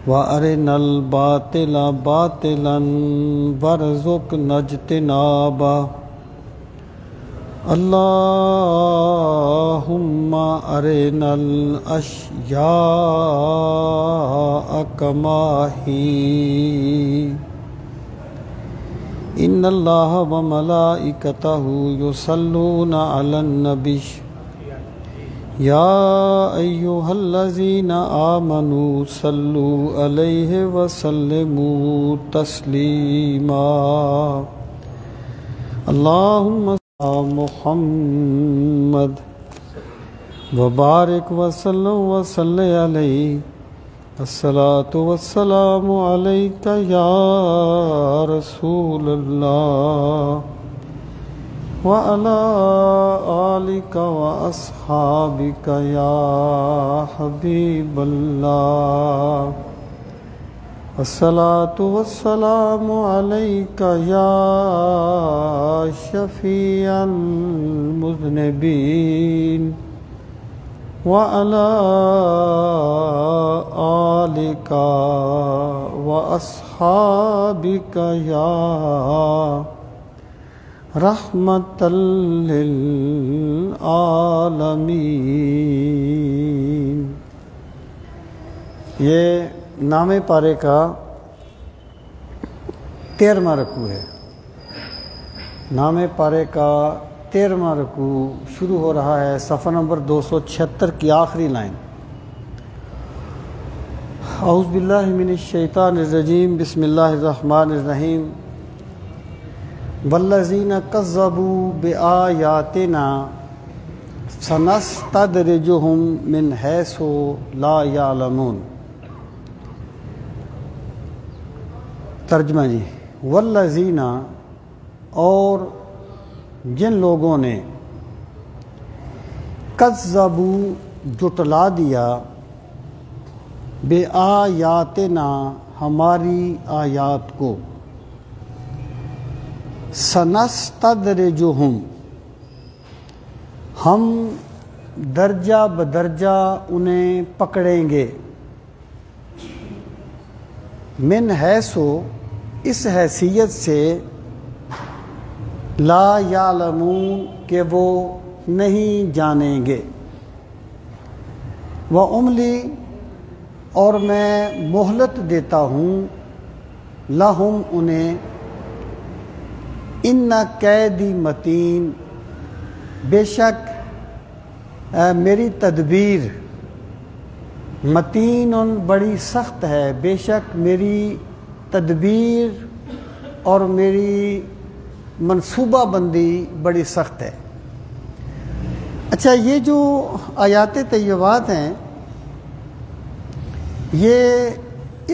وَأَرِنَا الْبَاطِلَ بَاطِلًا وَارْزُقْنَا اجْتِنَابَهُ اللهم أرنا الأشياء كما هي إن الله وملائكته يصلون على النبي يا أيها الذين آمنوا صلوا عليه وسلموا تسليما اللهم محمد وبارک وسلم وصلی علیہ الصلاۃ والسلام علیک یا رسول اللہ وعلی آلک واصحابک یا حبیب اللہ الصلاۃ والسلام علیک یا شفیع المذنبین وعلی آلک واصحابک یا رحمۃ للعالمین۔ یہ نام پارے کا 13واں رکوع ہے۔ نام پارے کا 13واں رکوع شروع ہو رہا ہے صفحہ نمبر 276 کی آخری لائن۔ اعوذ باللہ من الشیطان الرجیم بسم اللہ الرحمن الرحیم والذین کذبوا بآیاتنا سنستدرجہم من حیث لا یعلمون۔ ترجمہ جی، والذین، اور جن لوگوں نے کذبوا، جٹلا دیا، بآیاتنا، ہماری آیات کو، سنستدرجہم، ہم درجہ بدرجہ انہیں پکڑیں گے، من حیث، اس حیثیت سے، لا یعلمون، کہ وہ نہیں جانیں گے، وَأُمْلِي، اور میں مہلت دیتا ہوں، لَهُمْ، انہیں، اِنَّ کَیدی متین، بے شک میری تدبیر، متین، بڑی سخت ہے، بے شک میری تدبیر اور میری منصوبہ بندی بڑی سخت ہے۔ اچھا، یہ جو آیات طیبات ہیں، یہ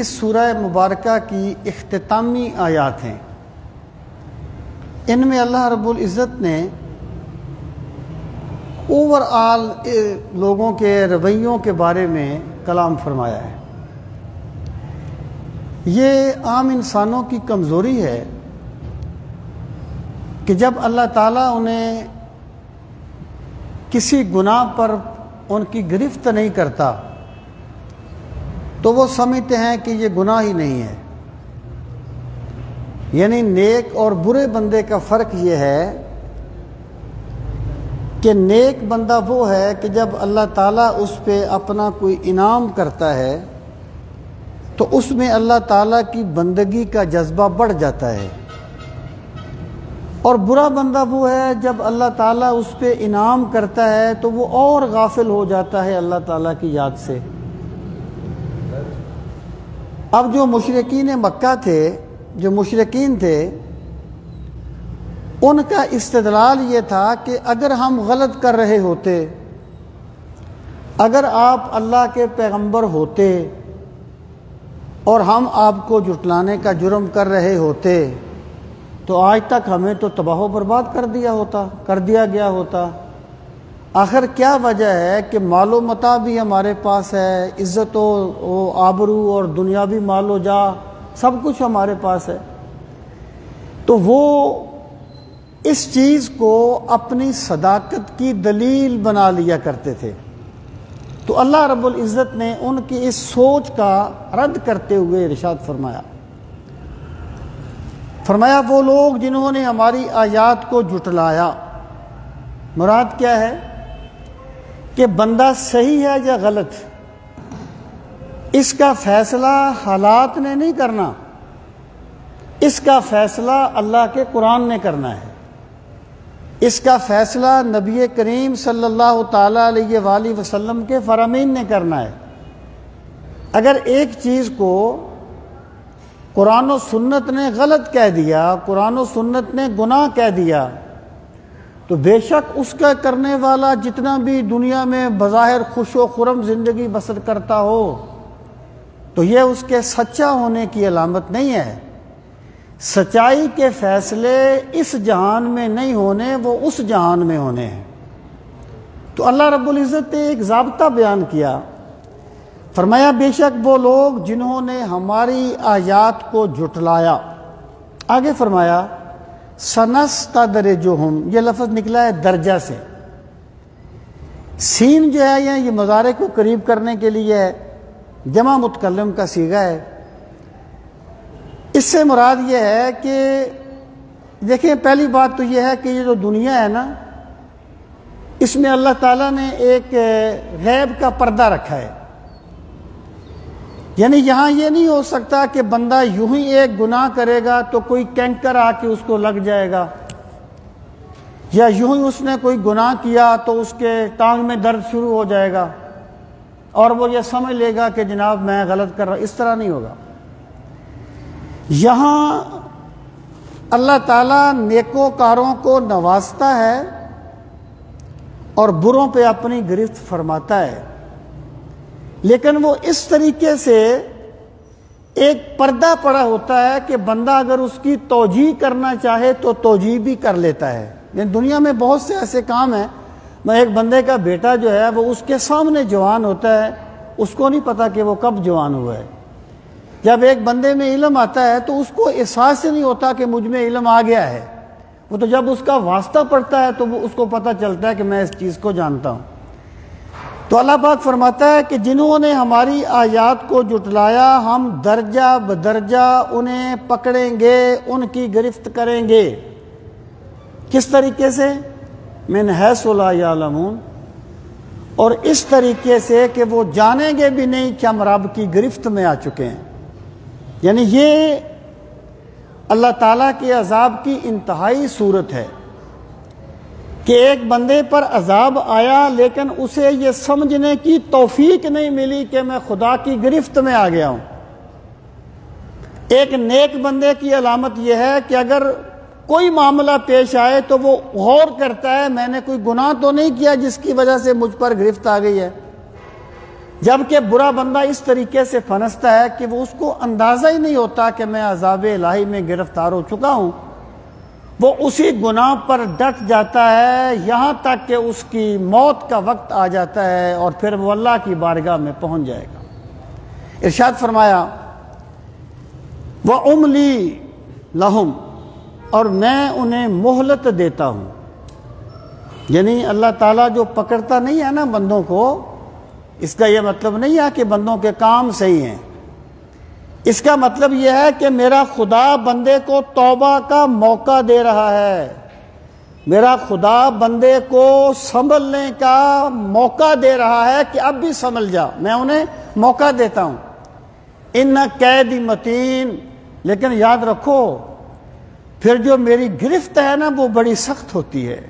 اس سورہ مبارکہ کی اختتامی آیات ہیں۔ ان میں اللہ رب العزت نے اوورآل لوگوں کے رویوں کے بارے میں کلام فرمایا ہے۔ یہ عام انسانوں کی کمزوری ہے کہ جب اللہ تعالیٰ انہیں کسی گناہ پر ان کی گرفت نہیں کرتا تو وہ سمجھتے ہیں کہ یہ گناہ ہی نہیں ہے۔ یعنی نیک اور برے بندے کا فرق یہ ہے کہ نیک بندہ وہ ہے کہ جب اللہ تعالیٰ اس پہ اپنا کوئی انعام کرتا ہے تو اس میں اللہ تعالیٰ کی بندگی کا جذبہ بڑھ جاتا ہے، اور برا بندہ وہ ہے جب اللہ تعالیٰ اس پہ انعام کرتا ہے تو وہ اور غافل ہو جاتا ہے اللہ تعالیٰ کی یاد سے۔ اب جو مشرکین مکہ تھے، جو مشرکین تھے، ان کا استدلال یہ تھا کہ اگر ہم غلط کر رہے ہوتے، اگر آپ اللہ کے پیغمبر ہوتے اور ہم آپ کو جھٹلانے کا جرم کر رہے ہوتے تو آج تک ہمیں تو تباہ و برباد کر دیا گیا ہوتا۔ آخر کیا وجہ ہے کہ مال و متاع بھی ہمارے پاس ہے، عزت و آبرو اور دنیاوی مال و جا سب کچھ ہمارے پاس ہے، تو وہ اس چیز کو اپنی صداقت کی دلیل بنا لیا کرتے تھے۔ تو اللہ رب العزت نے ان کی اس سوچ کا رد کرتے ہوئے ارشاد فرمایا وہ لوگ جنہوں نے ہماری آیات کو جھٹلایا، مراد کیا ہے کہ بندہ صحیح ہے یا غلط، اس کا فیصلہ حالات نے نہیں کرنا، اس کا فیصلہ اللہ کے قرآن نے کرنا ہے، اس کا فیصلہ نبی کریم صلی اللہ تعالیٰ علیہ وآلہ وسلم کے فرامین نے کرنا ہے۔ اگر ایک چیز کو قرآن و سنت نے غلط کہہ دیا، قرآن و سنت نے گناہ کہہ دیا، تو بے شک اس کا کرنے والا جتنا بھی دنیا میں بظاہر خوش و خرم زندگی بسر کرتا ہو تو یہ اس کے سچا ہونے کی علامت نہیں ہے۔ سچائی کے فیصلے اس جہان میں نہیں ہونے، وہ اس جہان میں ہونے ہیں۔ تو اللہ رب العزت نے ایک ضابطہ بیان کیا، فرمایا بے شک وہ لوگ جنہوں نے ہماری آیات کو جھٹلایا، آگے فرمایا سنستدرجہم، یہ لفظ نکلا ہے درجہ سے، سین جو ہے یہ مضارع کو قریب کرنے کے لیے جمع متکلم کا صیغہ ہے۔ اس سے مراد یہ ہے کہ دیکھیں پہلی بات تو یہ ہے کہ یہ جو دنیا ہے نا، اس میں اللہ تعالیٰ نے ایک غیب کا پردہ رکھا ہے، یعنی یہاں یہ نہیں ہو سکتا کہ بندہ یوں ہی ایک گناہ کرے گا تو کوئی کینکر آ کے اس کو لگ جائے گا، یا یوں ہی اس نے کوئی گناہ کیا تو اس کے ٹانگ میں درد شروع ہو جائے گا اور وہ یہ سمجھ لے گا کہ جناب میں غلط کر رہا، اس طرح نہیں ہوگا۔ یہاں اللہ تعالیٰ نیکوکاروں کو نوازتا ہے اور بروں پہ اپنی گرفت فرماتا ہے، لیکن وہ اس طریقے سے ایک پردہ پڑا ہوتا ہے کہ بندہ اگر اس کی توجیہ کرنا چاہے تو توجیہ بھی کر لیتا ہے۔ یعنی دنیا میں بہت سے ایسے کام ہیں، میں ایک بندے کا بیٹا جو ہے وہ اس کے سامنے جوان ہوتا ہے، اس کو نہیں پتا کہ وہ کب جوان ہوا ہے۔ جب ایک بندے میں علم آتا ہے تو اس کو احساس نہیں ہوتا کہ مجھ میں علم آ گیا ہے، وہ تو جب اس کا واسطہ پڑتا ہے تو وہ اس کو پتہ چلتا ہے کہ میں اس چیز کو جانتا ہوں۔ تو اللہ پاک فرماتا ہے کہ جنہوں نے ہماری آیات کو جھٹلایا ہم درجہ بدرجہ انہیں پکڑیں گے، ان کی گرفت کریں گے۔ کس طریقے سے؟ من حیث لا یعلمون، اور اس طریقے سے کہ وہ جانیں گے بھی نہیں کہ ہم رب کی گرفت میں آ چکے ہیں۔ یعنی یہ اللہ تعالیٰ کے عذاب کی انتہائی صورت ہے کہ ایک بندے پر عذاب آیا لیکن اسے یہ سمجھنے کی توفیق نہیں ملی کہ میں خدا کی گرفت میں آ گیا ہوں۔ ایک نیک بندے کی علامت یہ ہے کہ اگر کوئی معاملہ پیش آئے تو وہ غور کرتا ہے میں نے کوئی گناہ تو نہیں کیا جس کی وجہ سے مجھ پر گرفت آ گئی ہے، جبکہ برا بندہ اس طریقے سے پھنستا ہے کہ وہ اس کو اندازہ ہی نہیں ہوتا کہ میں عذاب الہی میں گرفتار ہو چکا ہوں، وہ اسی گناہ پر ڈٹ جاتا ہے یہاں تک کہ اس کی موت کا وقت آ جاتا ہے اور پھر وہ اللہ کی بارگاہ میں پہنچ جائے گا۔ ارشاد فرمایا وَأُمْلِي لَهُمْ، اور میں انہیں مہلت دیتا ہوں۔ یعنی اللہ تعالیٰ جو پکڑتا نہیں ہے نا بندوں کو، اس کا یہ مطلب نہیں ہے کہ بندوں کے کام صحیح ہیں، اس کا مطلب یہ ہے کہ میرا خدا بندے کو توبہ کا موقع دے رہا ہے، میرا خدا بندے کو سنبھلنے کا موقع دے رہا ہے کہ اب بھی سنبھل جا، میں انہیں موقع دیتا ہوں۔ ان قیدی متین، لیکن یاد رکھو پھر جو میری گرفت ہے نا وہ بڑی سخت ہوتی ہے۔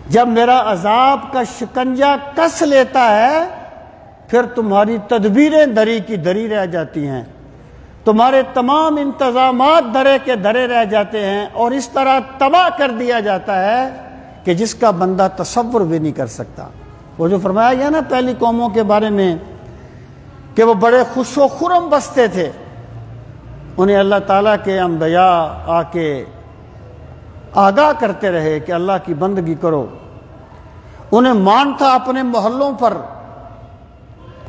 جب میرا عذاب کا شکنجہ کس لیتا ہے پھر تمہاری تدبیریں دری کی دری رہ جاتی ہیں، تمہارے تمام انتظامات درے کے درے رہ جاتے ہیں، اور اس طرح تباہ کر دیا جاتا ہے کہ جس کا بندہ تصور بھی نہیں کر سکتا۔ وہ جو فرمایا گیا نا پہلی قوموں کے بارے میں کہ وہ بڑے خوش و خرم بستے تھے، انہیں اللہ تعالیٰ کے انبیاء آ کے آگاہ کرتے رہے کہ اللہ کی بندگی کرو، انہیں مان تھا اپنے محلوں پر،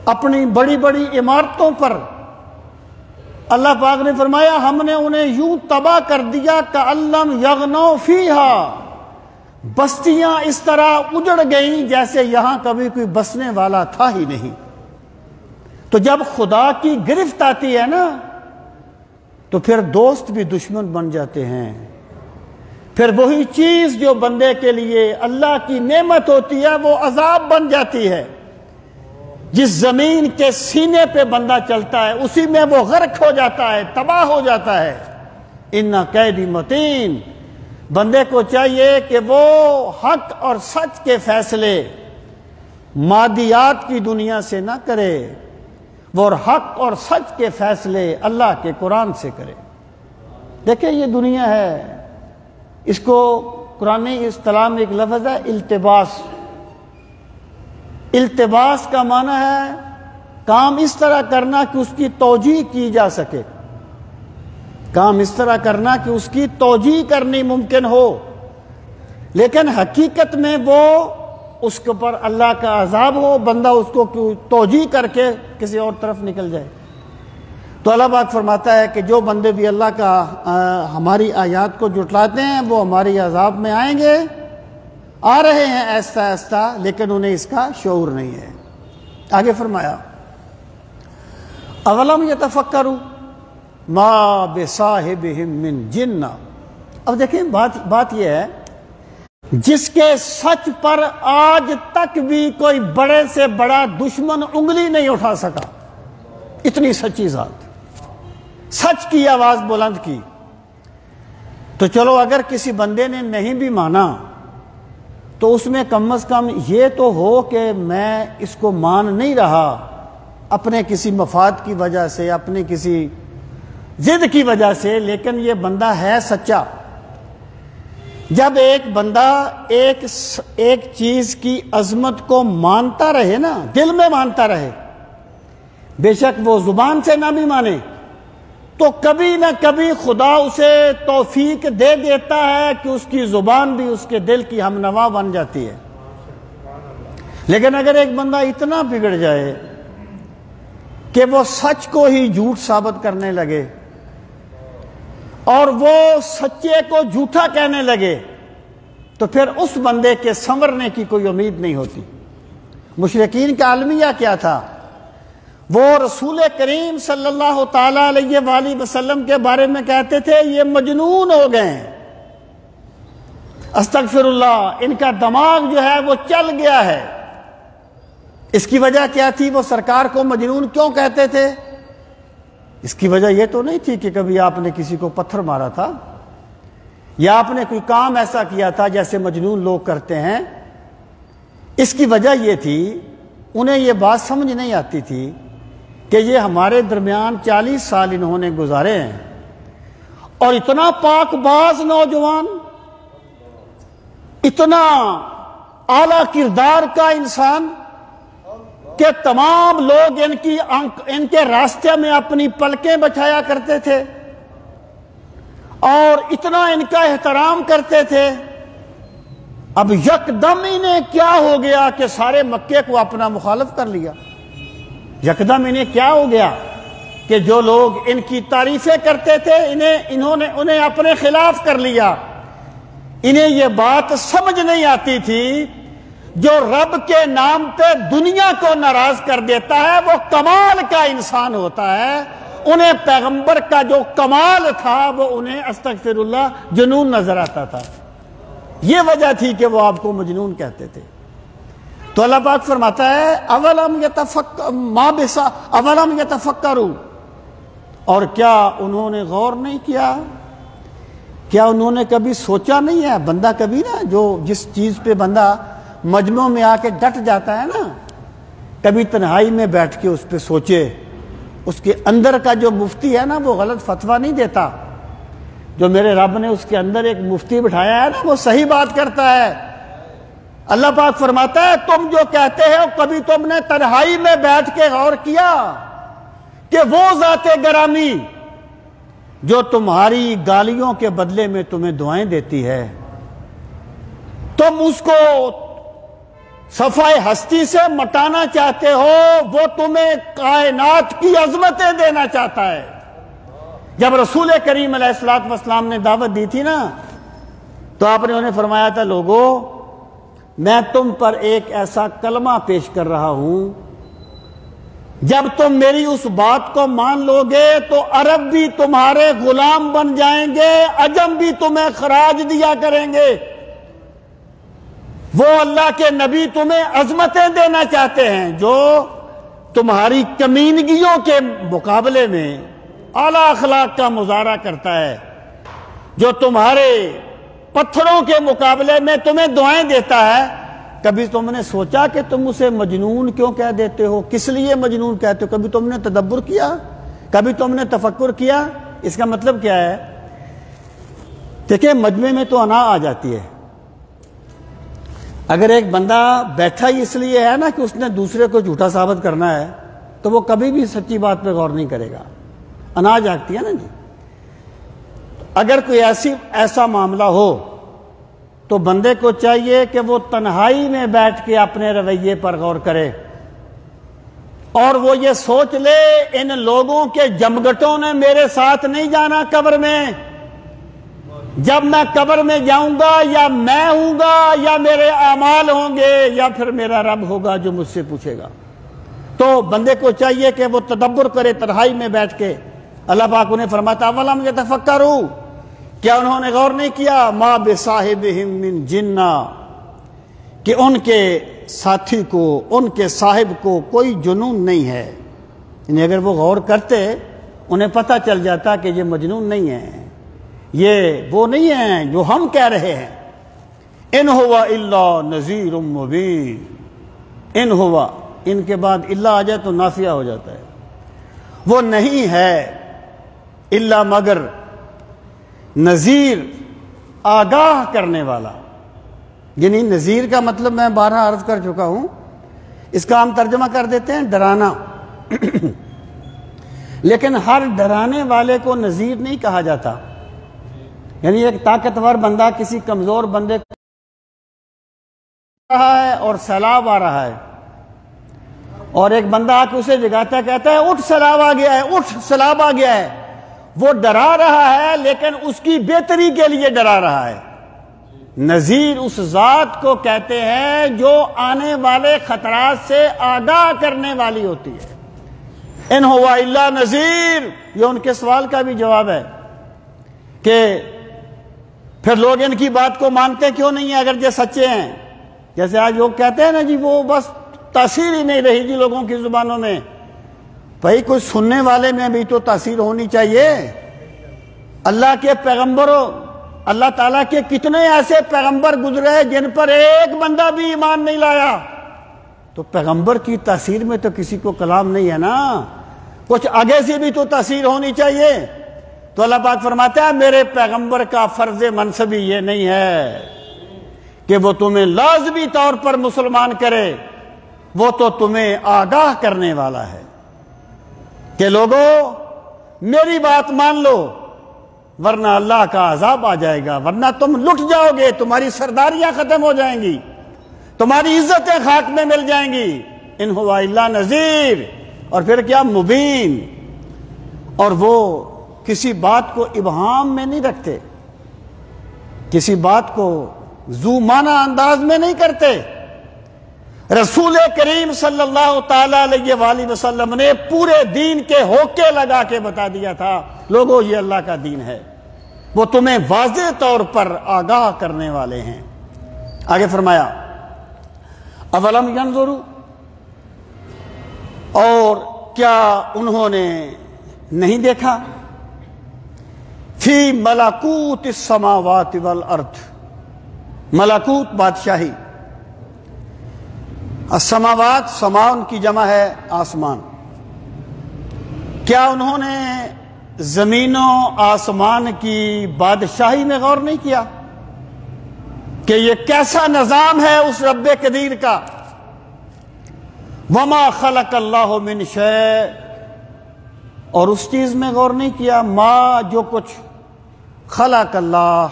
اپنی بڑی بڑی عمارتوں پر۔ اللہ پاک نے فرمایا ہم نے انہیں یوں تباہ کر دیا کَأَن لَّمْ يَغْنَوْا فِيهَا، بستیاں اس طرح اجڑ گئیں جیسے یہاں کبھی کوئی بسنے والا تھا ہی نہیں۔ تو جب خدا کی گرفت آتی ہے نا تو پھر دوست بھی دشمن بن جاتے ہیں، پھر وہی چیز جو بندے کے لیے اللہ کی نعمت ہوتی ہے وہ عذاب بن جاتی ہے۔ جس زمین کے سینے پہ بندہ چلتا ہے اسی میں وہ غرق ہو جاتا ہے، تباہ ہو جاتا ہے۔ ان قیدی متین، بندے کو چاہیے کہ وہ حق اور سچ کے فیصلے مادیات کی دنیا سے نہ کرے، وہ حق اور سچ کے فیصلے اللہ کے قرآن سے کرے۔ دیکھیں یہ دنیا ہے، اس کو قرآن اصطلاح میں ایک لفظ ہے التباس۔ التباس کا معنی ہے کام اس طرح کرنا کہ اس کی توجیہ کی جا سکے، کام اس طرح کرنا کہ اس کی توجیہ کرنی ممکن ہو، لیکن حقیقت میں وہ اس کے اوپر اللہ کا عذاب ہو، بندہ اس کو توجیہ کر کے کسی اور طرف نکل جائے۔ تو اللہ پاک فرماتا ہے کہ جو بندے بھی اللہ کا ہماری آیات کو جھٹلاتے ہیں وہ ہماری عذاب میں آئیں گے، آ رہے ہیں ایسا ایسا، لیکن انہیں اس کا شعور نہیں ہے۔ آگے فرمایا اولم یتفکروا ما بصاحبہم من جنہ۔ اب دیکھیں بات یہ ہے، جس کے سچ پر آج تک بھی کوئی بڑے سے بڑا دشمن انگلی نہیں اٹھا سکا، اتنی سچی ذات، سچ کی آواز بلند کی۔ تو چلو اگر کسی بندے نے نہیں بھی مانا تو اس میں کم از کم یہ تو ہو کہ میں اس کو مان نہیں رہا اپنے کسی مفاد کی وجہ سے، اپنے کسی ضد کی وجہ سے، لیکن یہ بندہ ہے سچا۔ جب ایک بندہ ایک چیز کی عظمت کو مانتا رہے نا، دل میں مانتا رہے، بے شک وہ زبان سے نہ بھی مانے، تو کبھی نہ کبھی خدا اسے توفیق دے دیتا ہے کہ اس کی زبان بھی اس کے دل کی ہمنوا بن جاتی ہے۔ لیکن اگر ایک بندہ اتنا بگڑ جائے کہ وہ سچ کو ہی جھوٹ ثابت کرنے لگے اور وہ سچے کو جھوٹا کہنے لگے تو پھر اس بندے کے سنورنے کی کوئی امید نہیں ہوتی۔ مشرکین کا المیہ کیا تھا؟ وہ رسول کریم صلی اللہ تعالی علیہ وآلہ وسلم کے بارے میں کہتے تھے یہ مجنون ہو گئے ہیں، استغفر اللہ، ان کا دماغ جو ہے وہ چل گیا ہے۔ اس کی وجہ کیا تھی؟ وہ سرکار کو مجنون کیوں کہتے تھے؟ اس کی وجہ یہ تو نہیں تھی کہ کبھی آپ نے کسی کو پتھر مارا تھا یا آپ نے کوئی کام ایسا کیا تھا جیسے مجنون لوگ کرتے ہیں۔ اس کی وجہ یہ تھی، انہیں یہ بات سمجھ نہیں آتی تھی کہ یہ ہمارے درمیان 40 سال انہوں نے گزارے ہیں اور اتنا پاک باز نوجوان، اتنا اعلیٰ کردار کا انسان کہ تمام لوگ ان کے راستے میں اپنی پلکیں بچھایا کرتے تھے اور اتنا ان کا احترام کرتے تھے۔ اب یکدم انہیں کیا ہو گیا کہ سارے مکے کو اپنا مخالف کر لیا؟ یکدم انہیں کیا ہو گیا کہ جو لوگ ان کی تعریفیں کرتے تھے انہیں اپنے خلاف کر لیا؟ انہیں یہ بات سمجھ نہیں آتی تھی جو رب کے نام پہ دنیا کو ناراض کر دیتا ہے وہ کمال کا انسان ہوتا ہے۔ انہیں پیغمبر کا جو کمال تھا وہ انہیں استغفر اللہ جنون نظر آتا تھا۔ یہ وجہ تھی کہ وہ آپ کو مجنون کہتے تھے۔ تو اللہ پاک فرماتا ہے اولم یتفکروا، اور کیا انہوں نے غور نہیں کیا؟ کیا انہوں نے کبھی سوچا نہیں ہے؟ بندہ کبھی نا جس چیز پہ بندہ مجمع میں آ کے ڈٹ جاتا ہے نا، کبھی تنہائی میں بیٹھ کے اس پہ سوچے، اس کے اندر کا جو مفتی ہے نا وہ غلط فتویٰ نہیں دیتا۔ جو میرے رب نے اس کے اندر ایک مفتی بٹھایا ہے نا وہ صحیح بات کرتا ہے۔ اللہ پاک فرماتا ہے تم جو کہتے ہو کبھی تم نے تنہائی میں بیٹھ کے غور کیا کہ وہ ذات گرامی جو تمہاری گالیوں کے بدلے میں تمہیں دعائیں دیتی ہے، تم اس کو صفائے ہستی سے مٹانا چاہتے ہو، وہ تمہیں کائنات کی عظمتیں دینا چاہتا ہے۔ جب رسول کریم علیہ الصلوۃ والسلام نے دعوت دی تھی نا تو آپ نے انہیں فرمایا تھا لوگوں میں تم پر ایک ایسا کلمہ پیش کر رہا ہوں جب تم میری اس بات کو مان لو گے تو عرب بھی تمہارے غلام بن جائیں گے، عجم بھی تمہیں خراج دیا کریں گے۔ وہ اللہ کے نبی تمہیں عظمتیں دینا چاہتے ہیں جو تمہاری کمینگیوں کے مقابلے میں اعلیٰ اخلاق کا مظاہرہ کرتا ہے، جو تمہارے پتھروں کے مقابلے میں تمہیں دعائیں دیتا ہے۔ کبھی تم نے سوچا کہ تم اسے مجنون کیوں کہہ دیتے ہو؟ کس لیے مجنون کہتے ہو؟ کبھی تم نے تدبر کیا؟ کبھی تم نے تفکر کیا؟ اس کا مطلب کیا ہے؟ دیکھیں مجمع میں تو انا آ جاتی ہے۔ اگر ایک بندہ بیٹھا ہی اس لیے ہے نا کہ اس نے دوسرے کو جھوٹا ثابت کرنا ہے تو وہ کبھی بھی سچی بات پہ غور نہیں کرے گا، انا جاگتی ہے نا جی۔ اگر کوئی ایسا معاملہ ہو تو بندے کو چاہیے کہ وہ تنہائی میں بیٹھ کے اپنے رویے پر غور کرے اور وہ یہ سوچ لے ان لوگوں کے جمگٹوں نے میرے ساتھ نہیں جانا قبر میں۔ جب میں قبر میں جاؤں گا یا میں ہوں گا یا میرے اعمال ہوں گے یا پھر میرا رب ہوگا جو مجھ سے پوچھے گا۔ تو بندے کو چاہیے کہ وہ تدبر کرے تنہائی میں بیٹھ کے۔ اللہ پاک انہیں فرماتا اولم یتفکروا، کیا انہوں نے غور نہیں کیا ما بصاحبہم من جنہ، کہ ان کے ساتھی کو، ان کے صاحب کو کوئی جنون نہیں ہے۔ یعنی اگر وہ غور کرتے انہیں پتہ چل جاتا کہ یہ مجنون نہیں ہے، یہ وہ نہیں ہیں جو ہم کہہ رہے ہیں۔ ان ہوا الا نذیر مبین، ان ہوا، ان کے بعد الا آ جائے تو نافیہ ہو جاتا ہے، وہ نہیں ہے الا مگر نذیر، آگاہ کرنے والا۔ یعنی نذیر کا مطلب میں بارہا عرض کر چکا ہوں، اس کا ہم ترجمہ کر دیتے ہیں ڈرانا لیکن ہر ڈرانے والے کو نذیر نہیں کہا جاتا۔ یعنی ایک طاقتور بندہ کسی کمزور بندے کو رہا ہے اور سیلاب آ رہا ہے اور ایک بندہ آ کے اسے جگاتا ہے، کہتا ہے اٹھ سیلاب آ گیا ہے، اٹھ سیلاب آ گیا ہے۔ وہ ڈرا رہا ہے لیکن اس کی بہتری کے لیے ڈرا رہا ہے۔ نذیر اس ذات کو کہتے ہیں جو آنے والے خطرات سے آگاہ کرنے والی ہوتی ہے۔ ان ہوا الا نذیر، یہ ان کے سوال کا بھی جواب ہے کہ پھر لوگ ان کی بات کو مانتے کیوں نہیں ہیں اگر یہ سچے ہیں؟ جیسے آج لوگ کہتے ہیں نا جی وہ بس تاثیر ہی نہیں رہی جی لوگوں کی زبانوں میں۔ بھائی کوئی سننے والے میں بھی تو تاثیر ہونی چاہیے۔ اللہ کے پیغمبروں، اللہ تعالیٰ کے کتنے ایسے پیغمبر گزرے جن پر ایک بندہ بھی ایمان نہیں لایا، تو پیغمبر کی تاثیر میں تو کسی کو کلام نہیں ہے نا، کچھ آگے سے بھی تو تاثیر ہونی چاہیے۔ تو اللہ پاک فرماتا ہے میرے پیغمبر کا فرض منصبی یہ نہیں ہے کہ وہ تمہیں لازمی طور پر مسلمان کرے، وہ تو تمہیں آگاہ کرنے والا ہے کہ لوگوں میری بات مان لو ورنہ اللہ کا عذاب آ جائے گا، ورنہ تم لٹ جاؤ گے، تمہاری سرداریاں ختم ہو جائیں گی، تمہاری عزتیں خاک میں مل جائیں گی۔ ان ہوا الا نذیر، اور پھر کیا؟ مبین۔ اور وہ کسی بات کو ابہام میں نہیں رکھتے، کسی بات کو ذو معنی انداز میں نہیں کرتے۔ رسول کریم صلی اللہ تعالی علیہ وآلہ وسلم نے پورے دین کے ہوکے لگا کے بتا دیا تھا لوگوں یہ اللہ کا دین ہے، وہ تمہیں واضح طور پر آگاہ کرنے والے ہیں۔ آگے فرمایا اولم ینظروا، اور کیا انہوں نے نہیں دیکھا فی ملکوت السماوات والارض، ملکوت بادشاہی، السماوات سماون کی جمع ہے آسمان، کیا انہوں نے زمین و آسمان کی بادشاہی میں غور نہیں کیا کہ یہ کیسا نظام ہے اس رب قدیر کا؟ وما خلق اللہ من شیء، اور اس چیز میں غور نہیں کیا ما جو کچھ خلق اللہ،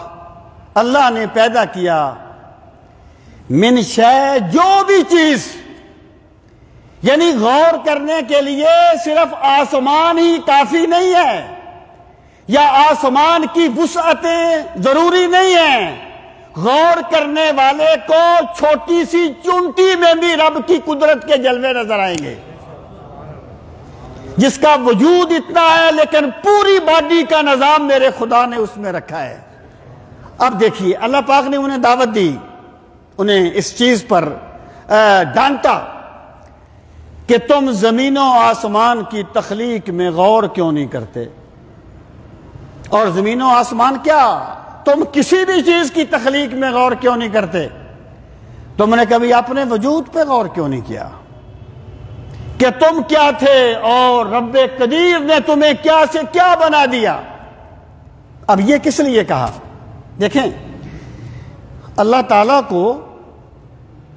اللہ نے پیدا کیا، من شیء جو بھی چیز، یعنی غور کرنے کے لیے صرف آسمان ہی کافی نہیں ہے یا آسمان کی وسعتیں ضروری نہیں ہیں، غور کرنے والے کو چھوٹی سی چونٹی میں بھی رب کی قدرت کے جلوے نظر آئیں گے، جس کا وجود اتنا ہے لیکن پوری باڈی کا نظام میرے خدا نے اس میں رکھا ہے۔ اب دیکھیے اللہ پاک نے انہیں دعوت دی، انہیں اس چیز پر ڈانٹا کہ تم زمین و آسمان کی تخلیق میں غور کیوں نہیں کرتے؟ اور زمین و آسمان کیا، تم کسی بھی چیز کی تخلیق میں غور کیوں نہیں کرتے؟ تم نے کبھی اپنے وجود پہ غور کیوں نہیں کیا کہ تم کیا تھے اور رب قدیر نے تمہیں کیا سے کیا بنا دیا؟ اب یہ کس لیے کہا؟ دیکھیں، اللہ تعالیٰ کو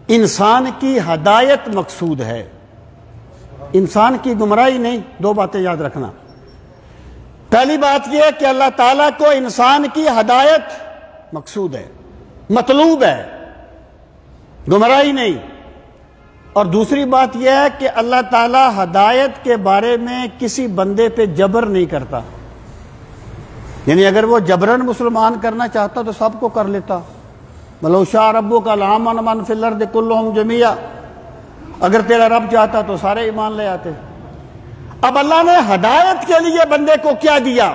انسان کی ہدایت مقصود ہے، انسان کی گمراہی نہیں۔ دو باتیں یاد رکھنا۔ پہلی بات یہ ہے کہ اللہ تعالیٰ کو انسان کی ہدایت مقصود ہے، مطلوب ہے، گمراہی نہیں۔ اور دوسری بات یہ ہے کہ اللہ تعالیٰ ہدایت کے بارے میں کسی بندے پہ جبر نہیں کرتا، یعنی اگر وہ جبرن مسلمان کرنا چاہتا تو سب کو کر لیتا۔ وَلَوْ شَاءَ رَبُّكَ لَآمَنَ مَنْ فِي الْأَرْضِ كُلُّهُمْ جَمِيعًا، اگر تیرا رب چاہتا تو سارے ایمان لے آتے۔ اب اللہ نے ہدایت کے لیے بندے کو کیا دیا؟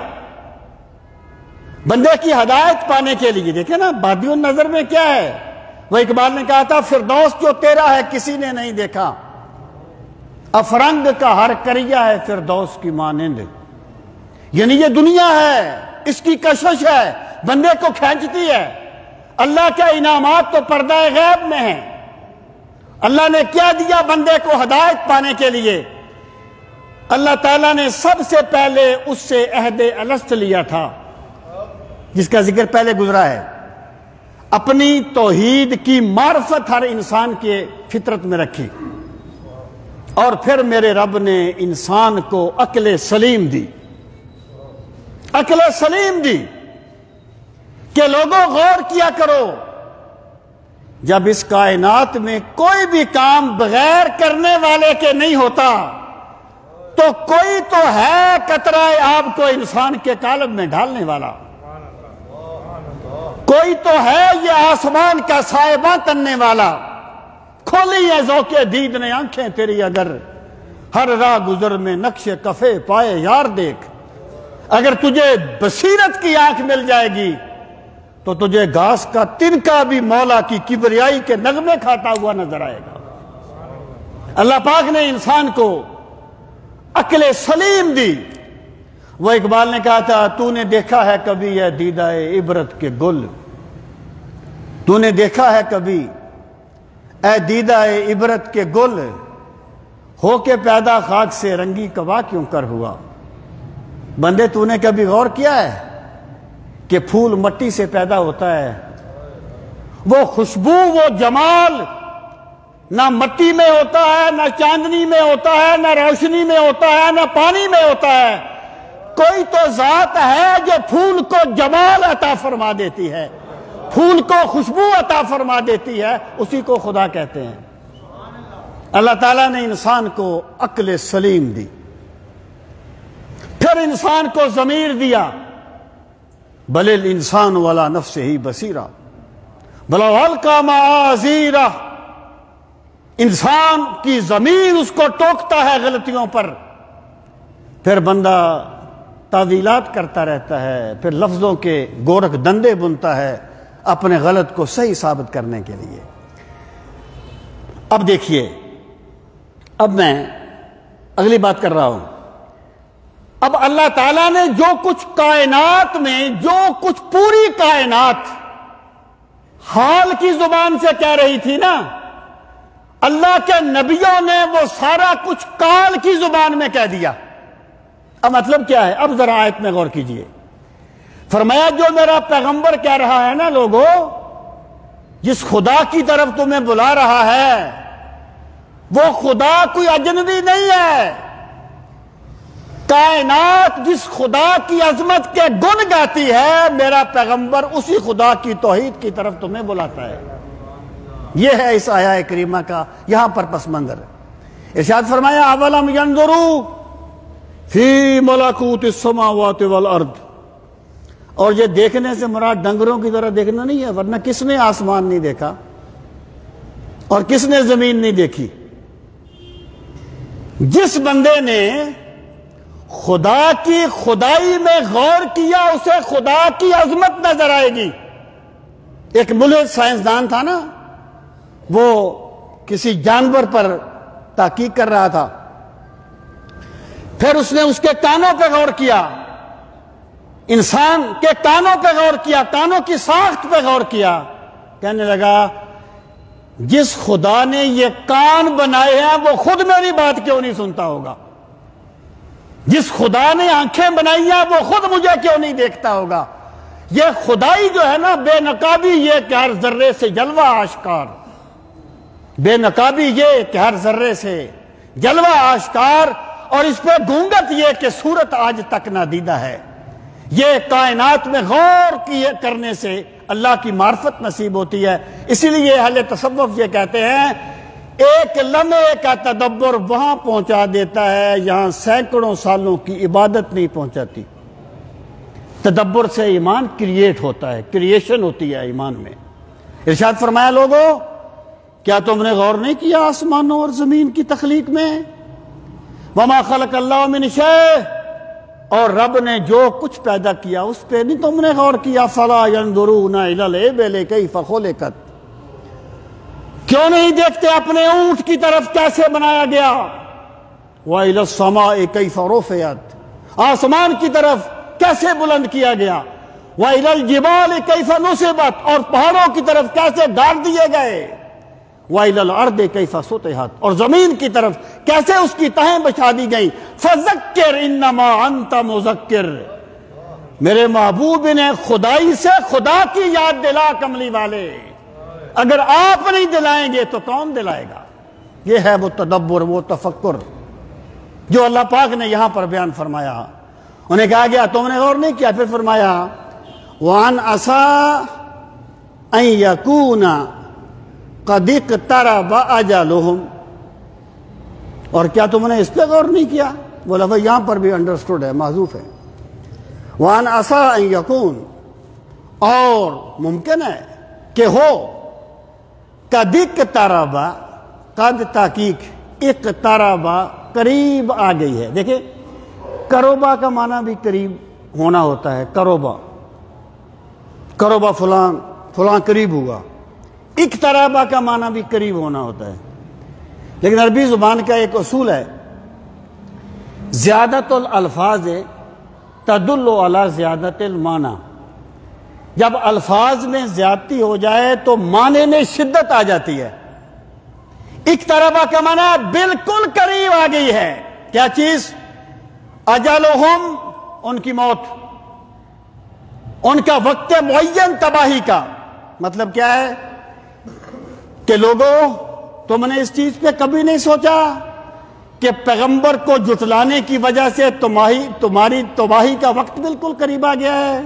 بندے کی ہدایت پانے کے لیے دیکھیں نا، بادی النظر میں کیا ہے؟ وہ اقبال نے کہا تھا فردوس جو تیرا ہے کسی نے نہیں دیکھا، افرنگ کا ہر کریا ہے فردوس کی مانند۔ یعنی یہ دنیا ہے، اس کی کشش ہے، بندے کو کھینچتی ہے۔ اللہ کے انعامات تو پردہ غیب میں ہیں۔ اللہ نے کیا دیا بندے کو ہدایت پانے کے لیے؟ اللہ تعالیٰ نے سب سے پہلے اس سے عہد الست لیا تھا، جس کا ذکر پہلے گزرا ہے۔ اپنی توحید کی معرفت ہر انسان کے فطرت میں رکھی، اور پھر میرے رب نے انسان کو عقل سلیم دی، عقل سلیم دی کہ لوگوں غور کیا کرو، جب اس کائنات میں کوئی بھی کام بغیر کرنے والے کے نہیں ہوتا تو کوئی تو ہے قطرہ آب کو انسان کے قالب میں ڈالنے والا، کوئی تو ہے یہ آسمان کا سائبہ تننے والا۔ کھولی ہے ذوق دید نے آنکھیں تیری اگر، ہر راہ گزر میں نقش کفے پائے یار دیکھ۔ اگر تجھے بصیرت کی آنکھ مل جائے گی تو تجھے گھاس کا تنکا بھی مولا کی کبریائی کے نغمے کھاتا ہوا نظر آئے گا۔ اللہ پاک نے انسان کو عقل سلیم دی۔ وہ اقبال نے کہا تھا تو نے دیکھا ہے کبھی یہ دیدہ عبرت کے گل، تو نے دیکھا ہے کبھی اے دیدہ عبرت کے گل، ہو کے پیدا خاک سے رنگی کوا کیوں کر ہوا؟ بندے تو نے کبھی غور کیا ہے کہ پھول مٹی سے پیدا ہوتا ہے؟ وہ خوشبو، وہ جمال نہ مٹی میں ہوتا ہے، نہ چاندنی میں ہوتا ہے، نہ روشنی میں ہوتا ہے، نہ پانی میں ہوتا ہے۔ کوئی تو ذات ہے جو پھول کو جمال عطا فرما دیتی ہے، پھول کو خوشبو عطا فرما دیتی ہے، اسی کو خدا کہتے ہیں۔ اللہ تعالیٰ نے انسان کو عقل سلیم دی، پھر انسان کو ضمیر دیا، بل الانسان ولا نفسہ بصیرہ بلو القی معاذیرہ۔ انسان کی ضمیر اس کو ٹوکتا ہے غلطیوں پر، پھر بندہ تعویلات کرتا رہتا ہے، پھر لفظوں کے گورکھ دندے بنتا ہے اپنے غلط کو صحیح ثابت کرنے کے لیے۔ اب دیکھیے، اب میں اگلی بات کر رہا ہوں۔ اب اللہ تعالیٰ نے جو کچھ کائنات میں، جو کچھ پوری کائنات حال کی زبان سے کہہ رہی تھی نا، اللہ کے نبیوں نے وہ سارا کچھ کال کی زبان میں کہہ دیا۔ اب مطلب کیا ہے؟ اب ذرا آیت میں غور کیجئے۔ فرمایا جو میرا پیغمبر کہہ رہا ہے نا لوگوں، جس خدا کی طرف تمہیں بلا رہا ہے وہ خدا کوئی اجنبی نہیں ہے۔ کائنات جس خدا کی عظمت کے گن گاتی ہے، میرا پیغمبر اسی خدا کی توحید کی طرف تمہیں بلاتا ہے۔ یہ ہے اس آیہ کریمہ کا یہاں پر پس منظر۔ ارشاد فرمایا اولم ينظروا فی ملکوت السماوات والارض اور یہ دیکھنے سے مراد ڈنگروں کی طرح دیکھنا نہیں ہے، ورنہ کس نے آسمان نہیں دیکھا اور کس نے زمین نہیں دیکھی؟ جس بندے نے خدا کی خدائی میں غور کیا اسے خدا کی عظمت نظر آئے گی۔ ایک ملحد سائنسدان تھا نا، وہ کسی جانور پر تحقیق کر رہا تھا، پھر اس نے اس کے کانوں پہ غور کیا، انسان کے کانوں پہ غور کیا، کانوں کی ساخت پہ غور کیا، کہنے لگا جس خدا نے یہ کان بنائے ہیں وہ خود میری بات کیوں نہیں سنتا ہوگا؟ جس خدا نے آنکھیں بنائی ہیں وہ خود مجھے کیوں نہیں دیکھتا ہوگا؟ یہ خدائی جو ہے نا بے نقابی یہ کہ ہر ذرے سے جلوہ آشکار، بے نقابی یہ کہ ہر ذرے سے جلوہ آشکار، اور اس پہ گونگت یہ کہ صورت آج تک نادیدہ ہے۔ یہ کائنات میں غور کرنے سے اللہ کی معرفت نصیب ہوتی ہے۔ اسی لیے اہل تصوف یہ کہتے ہیں ایک لمحے کا تدبر وہاں پہنچا دیتا ہے جہاں سینکڑوں سالوں کی عبادت نہیں پہنچاتی۔ تدبر سے ایمان کریٹ ہوتا ہے، کریشن ہوتی ہے ایمان میں۔ ارشاد فرمایا لوگوں کیا تم نے غور نہیں کیا آسمانوں اور زمین کی تخلیق میں؟ وما خلق اللہ من شیء، اور رب نے جو کچھ پیدا کیا اس پہ نہیں تم نے غور کیا؟ فلا ينظرون الى الابل کیف خلقت، کیوں نہیں دیکھتے اپنے اونٹ کی طرف کیسے بنایا گیا؟ وإلى السماء کیف رفعت، آسمان کی طرف کیسے بلند کیا گیا؟ وإلى الجبال کیف نصبت، اور پہاڑوں کی طرف کیسے گاڑ دیے گئے؟ وإلى الأرض کیف سطحت، اور زمین کی طرف کیسے اس کی تہیں بچھا دی گئی؟ فذکر انما انت مذکر، میرے محبوب نے خدائی سے خدا کی یاد دلا کملی والے، اگر آپ نہیں دلائیں گے تو کون دلائے گا؟ یہ ہے وہ تدبر، وہ تفکر جو اللہ پاک نے یہاں پر بیان فرمایا۔ انہیں کہا گیا تم نے غور نہیں کیا، پھر فرمایا وَأَنْ عَسَىٰ أَن يَكُونَ قَدِ اقْتَرَبَ أَجَلُهُمْ، اور کیا تم نے اس پہ غور نہیں کیا؟ وہ لفظ یہاں پر بھی انڈرسٹوڈ ہے، محذوف ہے۔ وَأَنْ عَسَىٰ أَن يَكُونَ، اور ممکن ہے کہ ہو، قَدِ اقْتَرَبَ، قد تحقیق، اقترب قریب آ گئی ہے۔ دیکھیں قربا کا معنی بھی قریب ہونا ہوتا ہے، قربا، قربا فلاں قریب ہوا، اقترابہ کا معنی بھی قریب ہونا ہوتا ہے۔ لیکن عربی زبان کا ایک اصول ہے زیادت الالفاظ تدل علی زیادت المعنی، جب الفاظ میں زیادتی ہو جائے تو معنی میں شدت آ جاتی ہے۔ اقترابہ کا معنی بالکل قریب آ گئی ہے، کیا چیز؟ اجلہم، ان کی موت، ان کا وقت معین تباہی کا۔ مطلب کیا ہے کہ لوگوں تم نے اس چیز پہ کبھی نہیں سوچا کہ پیغمبر کو جھٹلانے کی وجہ سے تمہاری تباہی کا وقت بالکل قریب آ گیا ہے؟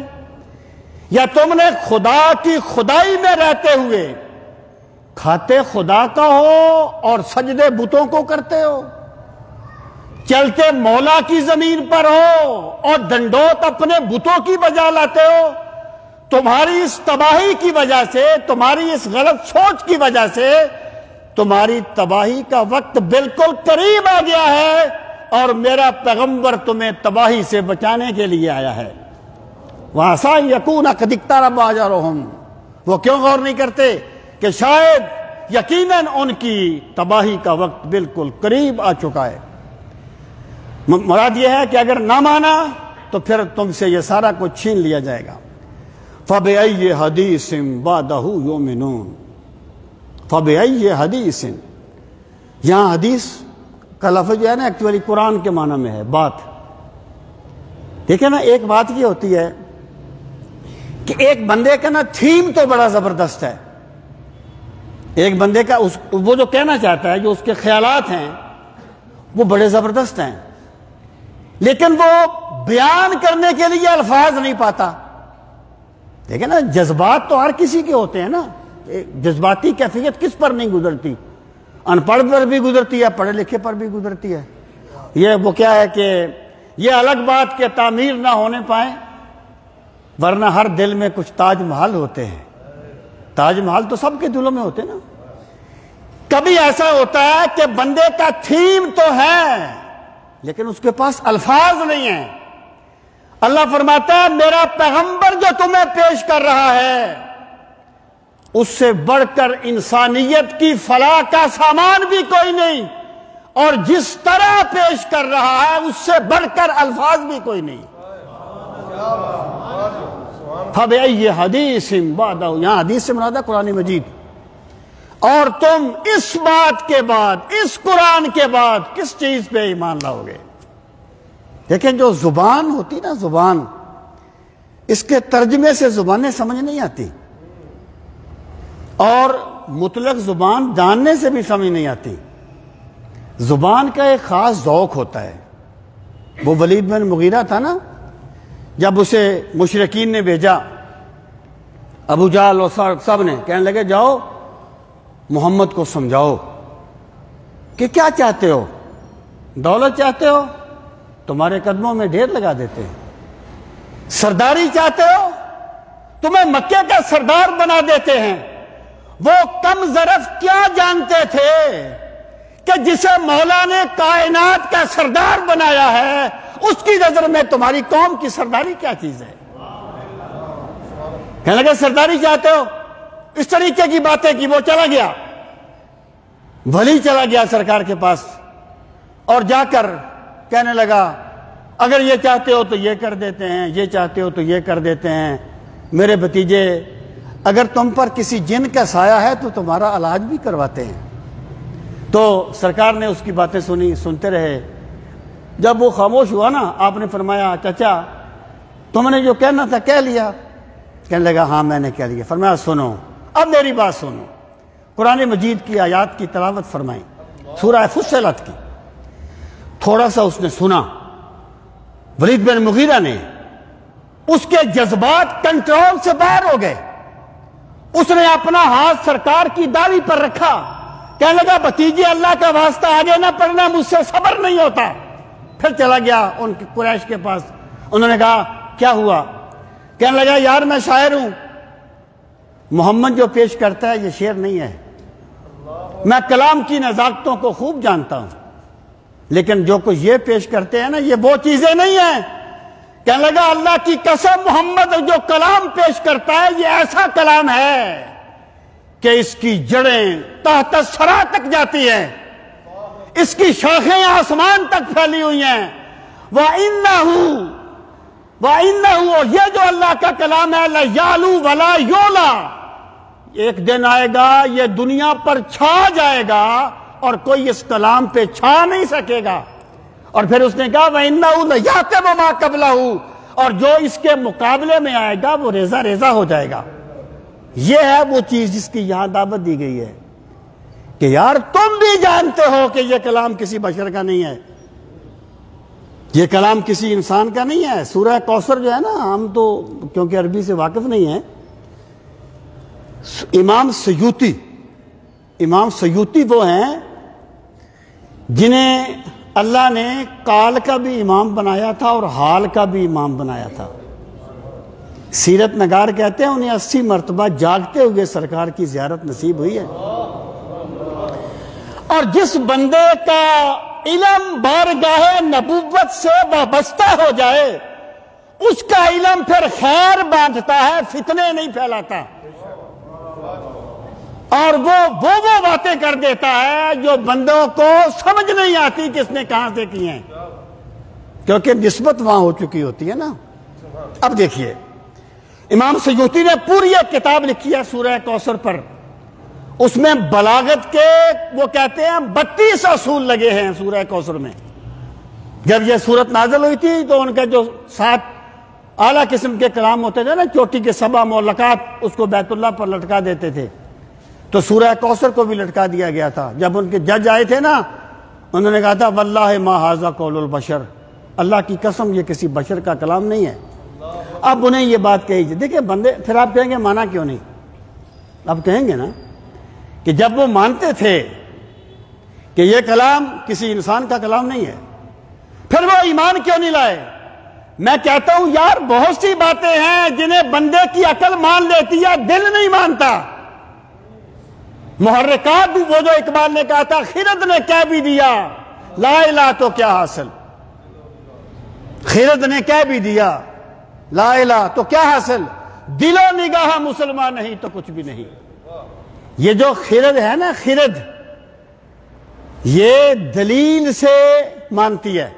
یا تم نے خدا کی خدائی میں رہتے ہوئے کھاتے خدا کا ہو اور سجدے بتوں کو کرتے ہو، چلتے مولا کی زمین پر ہو اور ڈنڈوت اپنے بتوں کی بجا لاتے ہو؟ تمہاری اس تباہی کی وجہ سے، تمہاری اس غلط سوچ کی وجہ سے تمہاری تباہی کا وقت بالکل قریب آ گیا ہے، اور میرا پیغمبر تمہیں تباہی سے بچانے کے لیے آیا ہے۔ وَعَسَىٰ أَن يَكُونَ قَدِ اقْتَرَبَ أَجَلُهُمْ، وہ کیوں غور نہیں کرتے کہ شاید یقیناً ان کی تباہی کا وقت بالکل قریب آ چکا ہے۔ مراد یہ ہے کہ اگر نہ مانا تو پھر تم سے یہ سارا کچھ چھین لیا جائے گا۔ فَبِأَيِّ حَدِيثٍ بَعْدَهُ يُؤْمِنُونَ، فَبِأَيِّ حَدِيثٍ، یہاں حدیث کا لفظ جو ہے نا ایکچولی قرآن کے معنی میں ہے بات۔ دیکھیں نا، ایک بات یہ ہوتی ہے کہ ایک بندے کا نا تھیم تو بڑا زبردست ہے، ایک بندے کا وہ جو کہنا چاہتا ہے، جو اس کے خیالات ہیں وہ بڑے زبردست ہیں، لیکن وہ بیان کرنے کے لیے الفاظ نہیں پاتا۔ دیکھیں نا، جذبات تو ہر کسی کے ہوتے ہیں نا، جذباتی کیفیت کس پر نہیں گزرتی؟ ان پڑھ پر بھی گزرتی ہے، پڑھے لکھے پر بھی گزرتی ہے۔ یہ وہ کیا ہے کہ یہ الگ بات کہ تعمیر نہ ہونے پائے، ورنہ ہر دل میں کچھ تاج محل ہوتے ہیں. تاج محل تو سب کے دلوں میں ہوتے ہیں نا. کبھی ایسا ہوتا ہے کہ بندے کا تھیم تو ہے لیکن اس کے پاس الفاظ نہیں ہیں. اللہ فرماتا ہے میرا پیغمبر جو تمہیں پیش کر رہا ہے اس سے بڑھ کر انسانیت کی فلاح کا سامان بھی کوئی نہیں، اور جس طرح پیش کر رہا ہے اس سے بڑھ کر الفاظ بھی کوئی نہیں. فَبِأَيِّ حَدِيثٍ بَعْدَهُ، یہاں حدیث سے مراد ہے قرآن مجید. اور تم اس بات کے بعد، اس قرآن کے بعد کس چیز پہ ایمان لاؤ گے؟ دیکھیں جو زبان ہوتی نا، زبان، اس کے ترجمے سے زبانیں سمجھ نہیں آتی، اور مطلق زبان جاننے سے بھی سمجھ نہیں آتی. زبان کا ایک خاص ذوق ہوتا ہے. وہ ولید بن مغیرہ تھا نا، جب اسے مشرکین نے بھیجا، ابو جہل اور سب نے کہنے لگے جاؤ محمد کو سمجھاؤ کہ کیا چاہتے ہو، دولت چاہتے ہو، تمہارے قدموں میں ڈھیر لگا دیتے ہیں. سرداری چاہتے ہو، تمہیں مکے کا سردار بنا دیتے ہیں. وہ کم ظرف کیا جانتے تھے کہ جسے مولا نے کائنات کا سردار بنایا ہے اس کی نظر میں تمہاری قوم کی سرداری کیا چیز ہے. کہنے لگے سرداری چاہتے ہو، اس طریقے کی باتیں کی. وہ چلا گیا، ولی چلا گیا سرکار کے پاس، اور جا کر کہنے لگا اگر یہ چاہتے ہو تو یہ کر دیتے ہیں، یہ چاہتے ہو تو یہ کر دیتے ہیں. میرے بھتیجے اگر تم پر کسی جن کا سایہ ہے تو تمہارا علاج بھی کرواتے ہیں. تو سرکار نے اس کی باتیں سنی، سنتے رہے. جب وہ خاموش ہوا نا، آپ نے فرمایا چچا تم نے جو کہنا تھا کہہ لیا؟ کہنے لگا ہاں میں نے کہہ لیا. فرمایا سنو، اب میری بات سنو. قرآن مجید کی آیات کی تلاوت فرمائیں، سورہ فصلت کی. تھوڑا سا اس نے سنا، ولید بن مغیرہ نے، اس کے جذبات کنٹرول سے باہر ہو گئے. اس نے اپنا ہاتھ سرکار کی داڑھی پر رکھا، کہنے لگا بھتیجے اللہ کا واسطہ آگے نہ پڑھنا، مجھ سے صبر نہیں ہوتا. پھر چلا گیا ان کے قریش کے پاس. انہوں نے کہا کیا ہوا؟ کہنے لگا یار میں شاعر ہوں، محمد جو پیش کرتا ہے یہ شعر نہیں ہے. میں کلام کی نزاکتوں کو خوب جانتا ہوں، لیکن جو کچھ یہ پیش کرتے ہیں نا یہ وہ چیزیں نہیں ہیں. کہنے لگا اللہ کی قسم محمد جو کلام پیش کرتا ہے یہ ایسا کلام ہے کہ اس کی جڑیں تحت ثری تک جاتی ہیں، اس کی شاخیں آسمان تک پھیلی ہوئی ہیں. وَإِنَّهُ اور یہ جو اللہ کا کلام ہے لَيَعْلُو وَلَا يُعْلَى، ایک دن آئے گا یہ دنیا پر چھا جائے گا اور کوئی اس کلام پہ چھا نہیں سکے گا. اور پھر اس نے کہا وَإِنَّهُ لَيَعْتَبُ مَا قَبْلَهُ، اور جو اس کے مقابلے میں آئے گا وہ ریزہ ریزہ ہو جائے گا. یہ ہے وہ چیز جس کی یہاں دعوت دی گئی ہے کہ یار تم بھی جانتے ہو کہ یہ کلام کسی بشر کا نہیں ہے، یہ کلام کسی انسان کا نہیں ہے. سورہ کوثر جو ہے نا، ہم تو کیونکہ عربی سے واقف نہیں ہیں، امام سیوطی وہ ہیں جنہیں اللہ نے کال کا بھی امام بنایا تھا اور حال کا بھی امام بنایا تھا. سیرت نگار کہتے ہیں انہیں 80 مرتبہ جاگتے ہوئے سرکار کی زیارت نصیب ہوئی ہے. اور جس بندے کا علم بارگاہ نبوت سے وابستہ ہو جائے اس کا علم پھر خیر باندھتا ہے، فتنے نہیں پھیلاتا، اور وہ باتیں کر دیتا ہے جو بندوں کو سمجھ نہیں آتی کہ اس نے کہاں سے کی ہیں، کیونکہ نسبت وہاں ہو چکی ہوتی ہے نا. اب دیکھیے امام سیوطی نے پوری ایک کتاب لکھی ہے سورہ کوثر پر. اس میں بلاغت کے وہ کہتے ہیں 32 اصول لگے ہیں سورہ کوثر میں. جب یہ سورت نازل ہوئی تھی تو ان کا جو 7 اعلیٰ قسم کے کلام ہوتے تھے نا، چوٹی کے 7 معلقات، اس کو بیت اللہ پر لٹکا دیتے تھے، تو سورہ کوثر کو بھی لٹکا دیا گیا تھا. جب ان کے جج آئے تھے نا، انہوں نے کہا تھا واللہ ما ھذا قول البشر، اللہ کی قسم یہ کسی بشر کا کلام نہیں ہے. اب انہیں یہ بات کہی تھی. دیکھیں بندے پھر آپ کہیں گے مانا کیوں نہیں؟ اب کہیں گے نا کہ جب وہ مانتے تھے کہ یہ کلام کسی انسان کا کلام نہیں ہے، پھر وہ ایمان کیوں نہیں لائے؟ میں کہتا ہوں یار بہت سی باتیں ہیں جنہیں بندے کی عقل مان لیتی ہے، دل نہیں مانتا۔ محرکات بھی وہ جو اقبال نے کہا تھا، خرد نے کہہ بھی دیا لا الہ تو کیا حاصل، خرد نے کہہ بھی دیا لا الہ تو کیا حاصل، دل و نگاہ مسلمان نہیں تو کچھ بھی نہیں۔ یہ جو خرد ہے نا، خرد یہ دلیل سے مانتی ہے،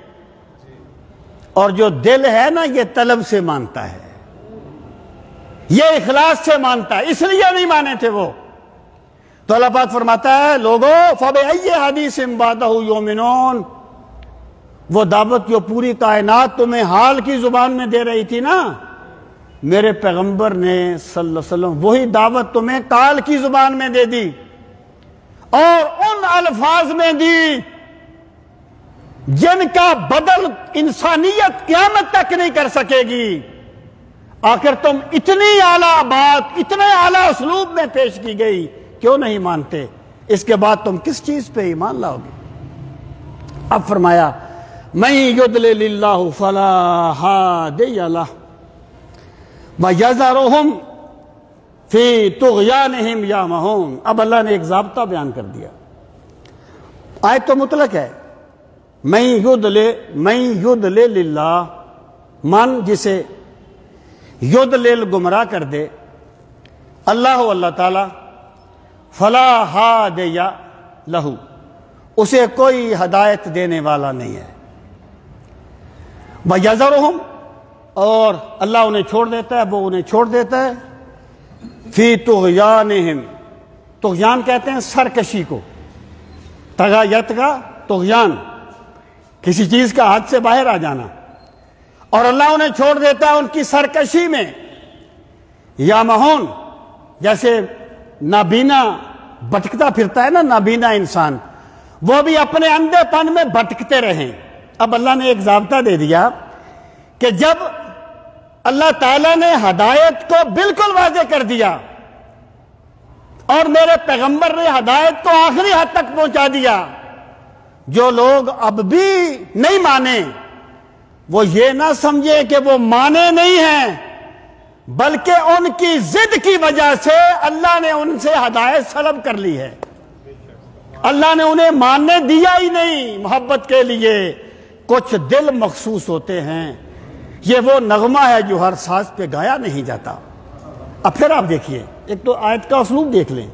اور جو دل ہے نا یہ طلب سے مانتا ہے، یہ اخلاص سے مانتا ہے، اس لیے نہیں مانے تھے وہ۔ تو اللہ پاک فرماتا ہے لوگو فَبِأَيِّ حَدِيثٍ بَعْدَهُ يُؤْمِنُونَ، وہ دعوت جو پوری کائنات تمہیں حال کی زبان میں دے رہی تھی نا، میرے پیغمبر نے صلی اللہ علیہ وسلم وہی دعوت تمہیں کال کی زبان میں دے دی، اور ان الفاظ میں دی جن کا بدل انسانیت قیامت تک نہیں کر سکے گی۔ آخر تم اتنی اعلیٰ بات، اتنے اعلیٰ اسلوب میں پیش کی گئی، کیوں نہیں مانتے؟ اس کے بعد تم کس چیز پہ ایمان لاؤ گے؟ اب فرمایا مَن يُضْلِلِ اللَّهُ فَلَا هَادِيَ لَهُ وَيَذَرُهُمْ فِي طُغْيَانِهِمْ يَعْمَهُونَ۔ اب اللہ نے ایک ضابطہ بیان کر دیا، آیت تو مطلق ہے، مَن يُضْلِلِ اللَّهُ، من جسے یضلل گمراہ کر دے، اللہ تعالی، فلا ہادی لہو، اسے کوئی ہدایت دینے والا نہیں ہے، وَيَذَرُهُمْ، اور اللہ انہیں چھوڑ دیتا ہے، وہ انہیں چھوڑ دیتا ہے، فی طغیانہم، طغیان کہتے ہیں سرکشی کو، تغا یتغا طغیان، کسی چیز کا حد سے باہر آ جانا، اور اللہ انہیں چھوڑ دیتا ہے ان کی سرکشی میں، یا مہون، جیسے نابینا بھٹکتا پھرتا ہے نا نابینا انسان، وہ بھی اپنے اندھے پن میں بھٹکتے رہیں۔ اب اللہ نے ایک ضابطہ دے دیا کہ جب اللہ تعالیٰ نے ہدایت کو بالکل واضح کر دیا اور میرے پیغمبر نے ہدایت کو آخری حد تک پہنچا دیا، جو لوگ اب بھی نہیں مانے وہ یہ نہ سمجھے کہ وہ مانے نہیں ہیں، بلکہ ان کی ضد کی وجہ سے اللہ نے ان سے ہدایت سلب کر لی ہے، اللہ نے انہیں ماننے دیا ہی نہیں۔ محبت کے لیے کچھ دل مخصوص ہوتے ہیں، یہ وہ نغمہ ہے جو ہر ساز پہ گایا نہیں جاتا۔ اب پھر آپ دیکھیے، ایک تو آیت کا اسلوب دیکھ لیں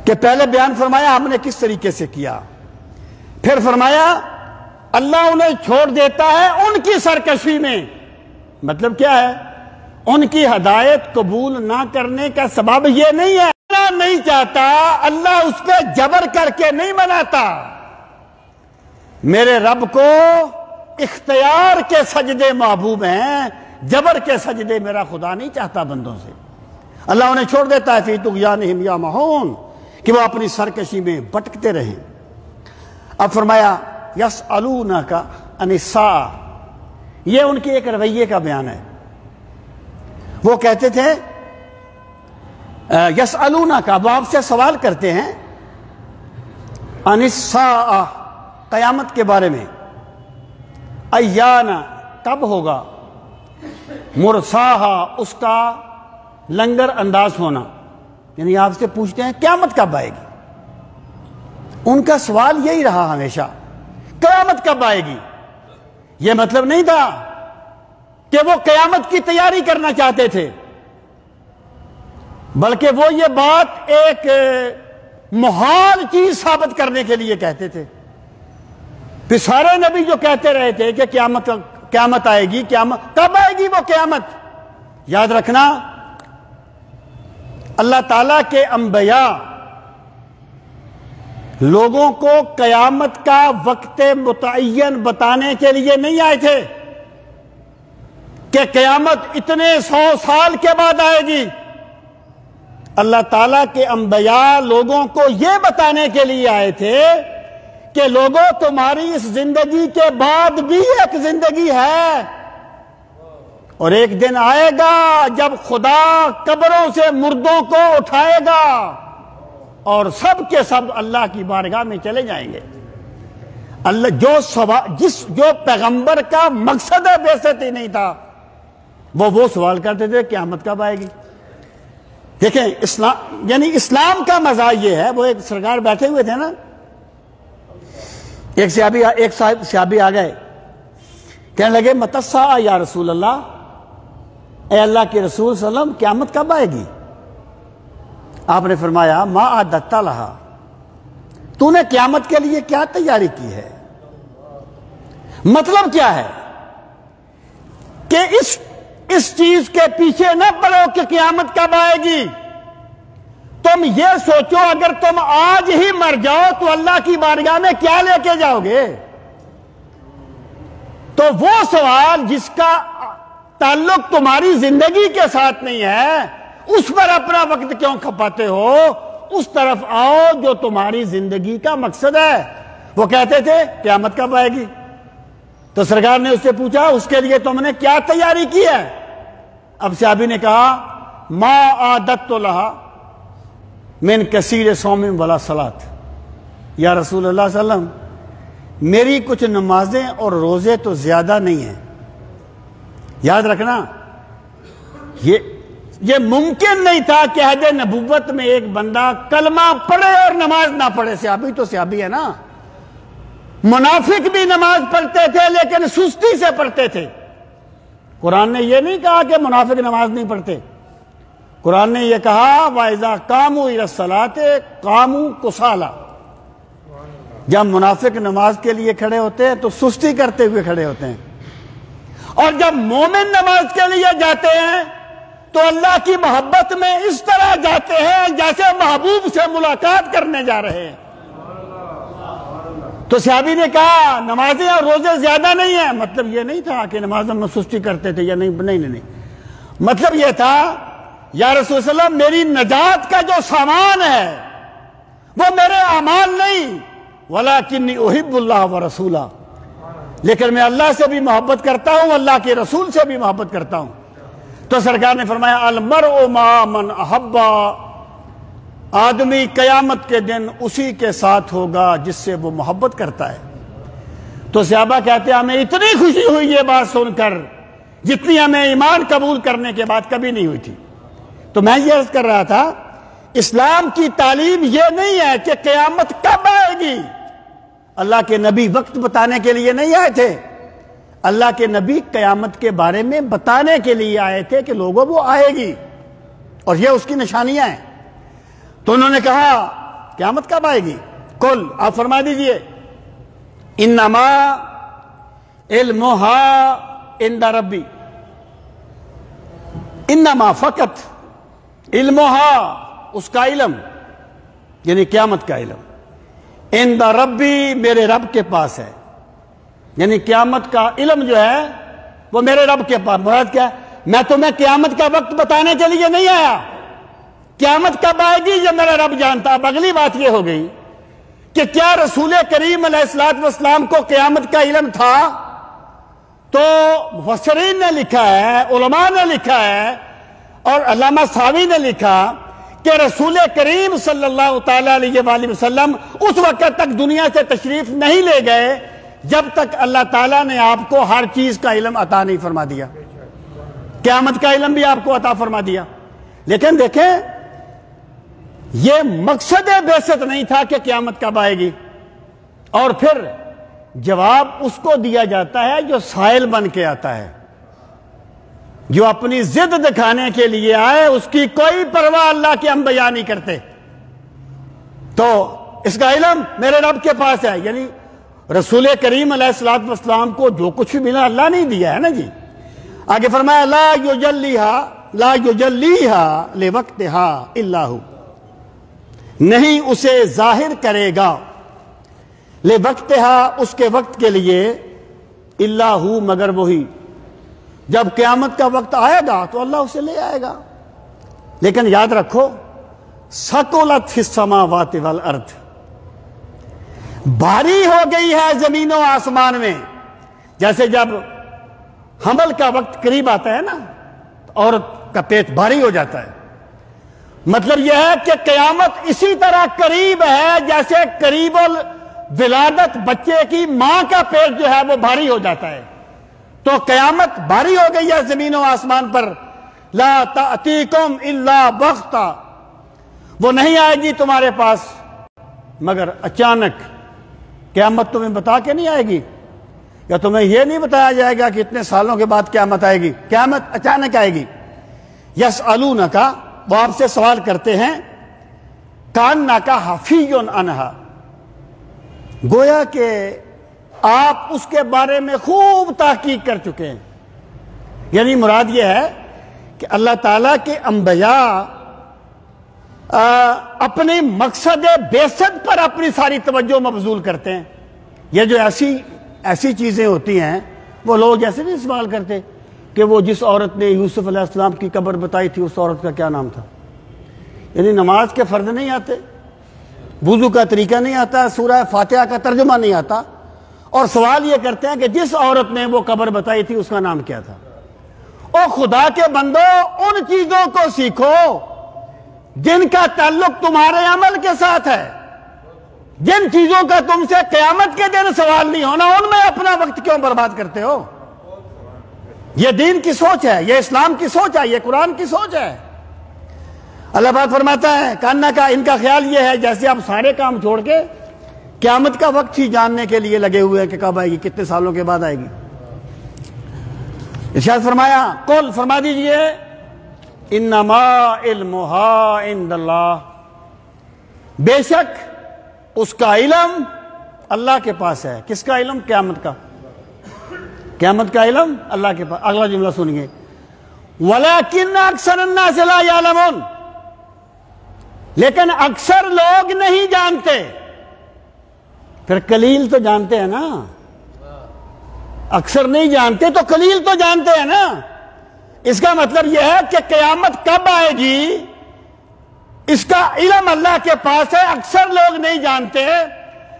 کہ پہلے بیان فرمایا ہم نے کس طریقے سے کیا، پھر فرمایا اللہ انہیں چھوڑ دیتا ہے ان کی سرکشی میں، مطلب کیا ہے؟ ان کی ہدایت قبول نہ کرنے کا سبب یہ نہیں ہے اللہ نہیں چاہتا، اللہ اس پہ جبر کر کے نہیں مناتا۔ میرے رب کو اختیار کے سجدے محبوب ہیں، جبر کے سجدے میرا خدا نہیں چاہتا بندوں سے۔ اللہ انہیں چھوڑ دیتا ہے فی طغیانہم یعمہون، کہ وہ اپنی سرکشی میں بھٹکتے رہیں۔ اب فرمایا یسألونک عن الساعہ، یہ ان کے ایک رویے کا بیان ہے۔ وہ کہتے تھے یسألونک، وہ آپ سے سوال کرتے ہیں، عن الساعہ، قیامت کے بارے میں، ایانا، کب ہوگا، مرساہا، اس کا لنگر انداز ہونا، یعنی آپ سے پوچھتے ہیں قیامت کب آئے گی۔ ان کا سوال یہی رہا ہمیشہ، قیامت کب آئے گی۔ یہ مطلب نہیں تھا کہ وہ قیامت کی تیاری کرنا چاہتے تھے، بلکہ وہ یہ بات ایک محال چیز ثابت کرنے کے لیے کہتے تھے۔ پھر سارے نبی جو کہتے رہے تھے کہ قیامت آئے گی، قیامت کب آئے گی وہ قیامت۔ یاد رکھنا اللہ تعالیٰ کے انبیاء لوگوں کو قیامت کا وقت متعین بتانے کے لیے نہیں آئے تھے کہ قیامت اتنے 100 سال کے بعد آئے گی۔ اللہ تعالیٰ کے انبیاء لوگوں کو یہ بتانے کے لیے آئے تھے کہ لوگوں تمہاری اس زندگی کے بعد بھی ایک زندگی ہے، اور ایک دن آئے گا جب خدا قبروں سے مردوں کو اٹھائے گا اور سب کے سب اللہ کی بارگاہ میں چلے جائیں گے۔ اللہ جو پیغمبر کا مقصد بعثت ہی نہیں تھا وہ سوال کرتے تھے قیامت کب آئے گی. دیکھیں اسلام کا مزہ یہ ہے. وہ ایک سرکار بیٹھے ہوئے تھے نا, ایک صحابی آ گئے, کہنے لگے متسا یا رسول اللہ, اے اللہ کے رسول صلی اللہ علیہ وسلم قیامت کب آئے گی؟ آپ نے فرمایا ما عدت لہا, تو نے قیامت کے لیے کیا تیاری کی ہے؟ مطلب کیا ہے کہ اس چیز کے پیچھے نہ پڑو کہ قیامت کب آئے گی. تم یہ سوچو اگر تم آج ہی مر جاؤ تو اللہ کی بارگاہ میں کیا لے کے جاؤ گے. تو وہ سوال جس کا تعلق تمہاری زندگی کے ساتھ نہیں ہے, اس پر اپنا وقت کیوں کھپاتے ہو؟ اس طرف آؤ جو تمہاری زندگی کا مقصد ہے. وہ کہتے تھے قیامت کب آئے گی؟ تو سرکار نے اس سے پوچھا اس کے لیے تم نے کیا تیاری کی ہے؟ اب صحابی نے کہا ما عادت لہا من کثیر صوم ولا صلاۃ, یا رسول اللہ صلی اللہ علیہ وسلم میری کچھ نمازیں اور روزے تو زیادہ نہیں ہیں. یاد رکھنا یہ ممکن نہیں تھا کہ عہد نبوت میں ایک بندہ کلمہ پڑھے اور نماز نہ پڑھے. صحابی تو صحابی ہے نا. منافق بھی نماز پڑھتے تھے لیکن سستی سے پڑھتے تھے. قرآن نے یہ نہیں کہا کہ منافق نماز نہیں پڑھتے. قرآن نے یہ کہا وَإِذَا قَامُوا إِلَى الصَّلَاةِ قَامُوا كُسَالَىٰ, جب منافق نماز کے لیے کھڑے ہوتے ہیں تو سستی کرتے ہوئے کھڑے ہوتے ہیں, اور جب مومن نماز کے لیے جاتے ہیں تو اللہ کی محبت میں اس طرح جاتے ہیں جیسے محبوب سے ملاقات کرنے جا رہے ہیں. تو صحابی نے کہا نمازیں اور روزے زیادہ نہیں ہیں. مطلب یہ نہیں تھا کہ نمازوں میں سستی کرتے تھے یا نہیں. مطلب یہ تھا یا رسول اللہ صلی اللہ علیہ وسلم میری نجات کا جو سامان ہے وہ میرے اعمال نہیں, وَلَكِنِّي أُحِبُّ اللَّهَ وَرَسُولَهُ, لیکن میں اللہ سے بھی محبت کرتا ہوں, اللہ کے رسول سے بھی محبت کرتا ہوں. تو سرکار نے فرمایا المرء مع من احب, آدمی قیامت کے دن اسی کے ساتھ ہوگا جس سے وہ محبت کرتا ہے. تو صحابہ کہتے ہیں ہمیں اتنی خوشی ہوئی یہ بات سن کر جتنی ہمیں ایمان قبول کرنے کے بعد کبھی نہیں ہوئی تھی. تو میں یہ عرض کر رہا تھا اسلام کی تعلیم یہ نہیں ہے کہ قیامت کب آئے گی. اللہ کے نبی وقت بتانے کے لیے نہیں آئے تھے. اللہ کے نبی قیامت کے بارے میں بتانے کے لیے آئے تھے کہ لوگوں وہ آئے گی اور یہ اس کی نشانیاں ہیں. تو انہوں نے کہا قیامت کب آئے گی؟ قل, آپ فرما دیجئے انما علمها عند ربی, انما فقط علمها اس کا علم یعنی قیامت کا علم, عند ربی میرے رب کے پاس ہے. یعنی قیامت کا علم جو ہے وہ میرے رب کے پاس. مراد کیا ہے؟ میں تمہیں قیامت کا وقت بتانے کے لیے نہیں آیا. قیامت کب آئے گی یہ میرا رب جانتا. اب اگلی بات یہ ہو گئی کہ کیا رسول کریم علیہ الصلوۃ والسلام کو قیامت کا علم تھا؟ تو مفسرین نے لکھا ہے, علماء نے لکھا ہے, اور علامہ ساوی نے لکھا کہ رسول کریم صلی اللہ تعالی علیہ وآلہ وسلم اس وقت تک دنیا سے تشریف نہیں لے گئے جب تک اللہ تعالیٰ نے آپ کو ہر چیز کا علم عطا نہیں فرما دیا. قیامت کا علم بھی آپ کو عطا فرما دیا. لیکن دیکھیں یہ مقصد بعثت نہیں تھا کہ قیامت کب آئے گی. اور پھر جواب اس کو دیا جاتا ہے جو سائل بن کے آتا ہے, جو اپنی ضد دکھانے کے لیے آئے. اس کی کوئی پرواہ اللہ کے انبیاء نہیں کرتے. تو اس کا علم میرے رب کے پاس ہے. یعنی رسول کریم علیہ الصلوۃ والسلام کو جو کچھ بھی ملا اللہ نہیں دیا ہے نا جی. آگے فرمایا لا یجلیھا لوقتھا الا ھو, نہیں اسے ظاہر کرے گا لوقتھا اس کے وقت کے لیے الا ھو مگر وہی. جب قیامت کا وقت آئے گا تو اللہ اسے لے آئے گا. لیکن یاد رکھو ثقلت فی السماوات والارض, بھاری ہو گئی ہے زمین و آسمان میں. جیسے جب حمل کا وقت قریب آتا ہے نا عورت کا پیٹ بھاری ہو جاتا ہے. مطلب یہ ہے کہ قیامت اسی طرح قریب ہے جیسے قریب ولادت بچے کی ماں کا پیٹ جو ہے وہ بھاری ہو جاتا ہے، تو قیامت بھاری ہو گئی ہے زمین و آسمان پر. لا تأتیکم الا بغتہ، وہ نہیں آئے گی تمہارے پاس مگر اچانک. قیامت تمہیں بتا کے نہیں آئے گی، یا تمہیں یہ نہیں بتایا جائے گا کہ اتنے سالوں کے بعد قیامت آئے گی. قیامت اچانک آئے گی. یسألونک، وہ آپ سے سوال کرتے ہیں، کأنک حفی عنہا، گویا کہ آپ اس کے بارے میں خوب تحقیق کر چکے ہیں. یعنی مراد یہ ہے کہ اللہ تعالیٰ کے انبیاء اپنے مقصد بعثت پر اپنی ساری توجہ مبذول کرتے ہیں. یہ جو ایسی چیزیں ہوتی ہیں، وہ لوگ ایسے نہیں سوال کرتے کہ وہ جس عورت نے یوسف علیہ السلام کی قبر بتائی تھی اس عورت کا کیا نام تھا. یعنی نماز کے فرض نہیں آتے، وضو کا طریقہ نہیں آتا، سورہ فاتحہ کا ترجمہ نہیں آتا، اور سوال یہ کرتے ہیں کہ جس عورت نے وہ قبر بتائی تھی اس کا نام کیا تھا. او خدا کے بندو، ان چیزوں کو سیکھو جن کا تعلق تمہارے عمل کے ساتھ ہے. جن چیزوں کا تم سے قیامت کے دن سوال نہیں ہونا، ان میں اپنا وقت کیوں برباد کرتے ہو؟ یہ دین کی سوچ ہے، یہ اسلام کی سوچ ہے، یہ قرآن کی سوچ ہے. اللہ پاک فرماتا ہے کہنا کا ان کا خیال یہ ہے جیسے آپ سارے کام چھوڑ کے قیامت کا وقت ہی جاننے کے لیے لگے ہوئے ہیں کہ کب آئے گی، کتنے سالوں کے بعد آئے گی. ارشاد فرمایا، قل، فرما دیجئے، انما علمها عند اللہ، بے شک اس کا علم اللہ کے پاس ہے. کس کا علم؟ قیامت کا. قیامت کا علم اللہ کے پاس. اگلا جملہ سنیے، وَلَكِنَّ أَكْثَرَ النَّاسِ لَا يَعْلَمُونَ، لیکن اکثر لوگ نہیں جانتے. پھر قلیل تو جانتے ہیں نا، اکثر نہیں جانتے تو قلیل تو جانتے ہیں نا. اس کا مطلب یہ ہے کہ قیامت کب آئے گی اس کا علم اللہ کے پاس ہے. اکثر لوگ نہیں جانتے،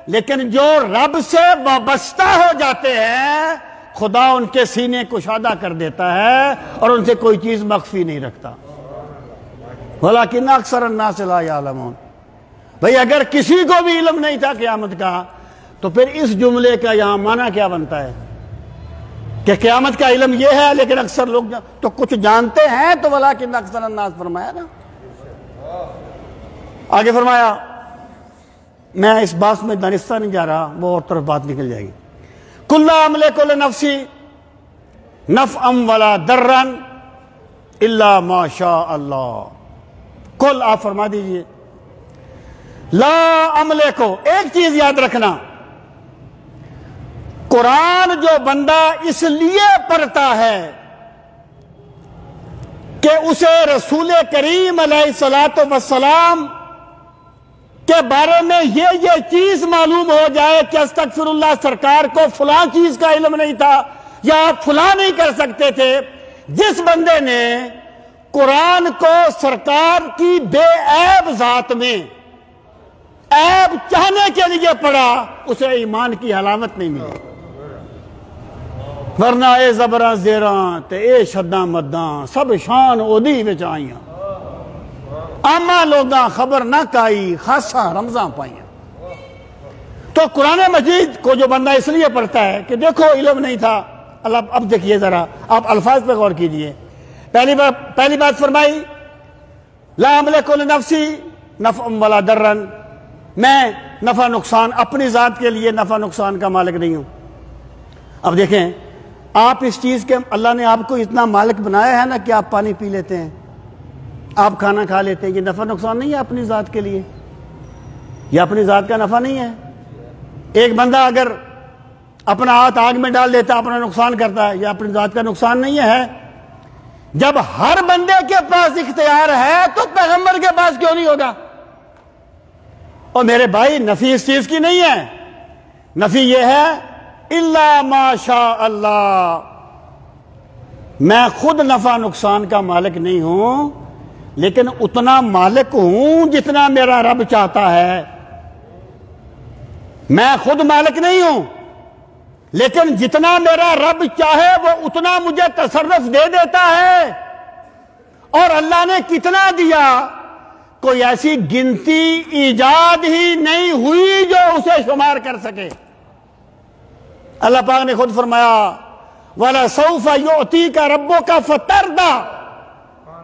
لیکن جو رب سے وابستہ ہو جاتے ہیں خدا ان کے سینے کشادہ کر دیتا ہے اور ان سے کوئی چیز مخفی نہیں رکھتا. وَلَكِنَّ أَكْثَرَ النَّاسِ لَا يَعْلَمُونَ. بھئی اگر کسی کو بھی علم نہیں تھا قیامت کا تو پھر اس جملے کا یہاں معنی کیا بنتا ہے کہ قیامت کا علم یہ ہے لیکن اکثر لوگ تو کچھ جانتے ہیں، تو وَلَكِنَّ أَكْثَرَ النَّاسِ فرمایا نا. آگے فرمایا، میں اس بات میں دانستہ نہیں جا رہا، وہ اور طرف بات نکل جائے گی. قُلْ لَا أَمْلِكُ لِنَفْسِي نَفْعًا وَلَا ضَرًّا إِلَّا مَا شَاءَ اللَّهُ. قُلْ، آپ فرما دیجئے، لا أَمْلِكُ، ایک چیز یاد رکھنا، قرآن جو بندہ اس لیے پڑھتا ہے کہ اسے رسول کریم علیہ السلام کے بارے میں یہ چیز معلوم ہو جائے کہ استغفر اللہ، سرکار کو فلاں چیز کا علم نہیں تھا یا آپ فلاں نہیں کر سکتے تھے. جس بندے نے قرآن کو سرکار کی بے عیب ذات میں عیب چاہنے کے لیے پڑھا، اسے ایمان کی حلاوت نہیں ملی. ورنہ اے زبراں زیراں تے اے شداں مداں سب شان اودی وچ آئیاں، عامہ لوگاں خبر نہ کائی خاصا رمضاں پائیاں. تو قرآن مجید کو جو بندہ اس لیے پڑھتا ہے کہ دیکھو علم نہیں تھا. اللہ اب دیکھیے ذرا، آپ الفاظ پہ غور کیجئے. پہلی بات فرمائی، لا املک لنفسی نفعا ولا ضرا، میں نفع نقصان اپنی ذات کے لیے نفع نقصان کا مالک نہیں ہوں. اب دیکھیں، آپ اس چیز کے اللہ نے آپ کو اتنا مالک بنایا ہے نا کہ آپ پانی پی لیتے ہیں، آپ کھانا کھا لیتے ہیں، یہ نفع نقصان نہیں ہے اپنی ذات کے لیے؟ یہ اپنی ذات کا نفع نہیں ہے؟ ایک بندہ اگر اپنا ہاتھ آگ میں ڈال دیتا اپنا نقصان کرتا ہے، یہ اپنی ذات کا نقصان نہیں ہے؟ جب ہر بندے کے پاس اختیار ہے تو پیغمبر کے پاس کیوں نہیں ہوگا؟ اور میرے بھائی، نفی اس چیز کی نہیں ہے، نفی یہ ہے الا ما شاء اللہ، میں خود نفع نقصان کا مالک نہیں ہوں، لیکن اتنا مالک ہوں جتنا میرا رب چاہتا ہے. میں خود مالک نہیں ہوں، لیکن جتنا میرا رب چاہے وہ اتنا مجھے تصرف دے دیتا ہے. اور اللہ نے کتنا دیا کوئی ایسی گنتی ایجاد ہی نہیں ہوئی جو اسے شمار کر سکے۔ اللہ پاک نے خود فرمایا وَلَسَوْفَ يُعْتِيكَ رَبُّكَ فَتَرْضَىٰ،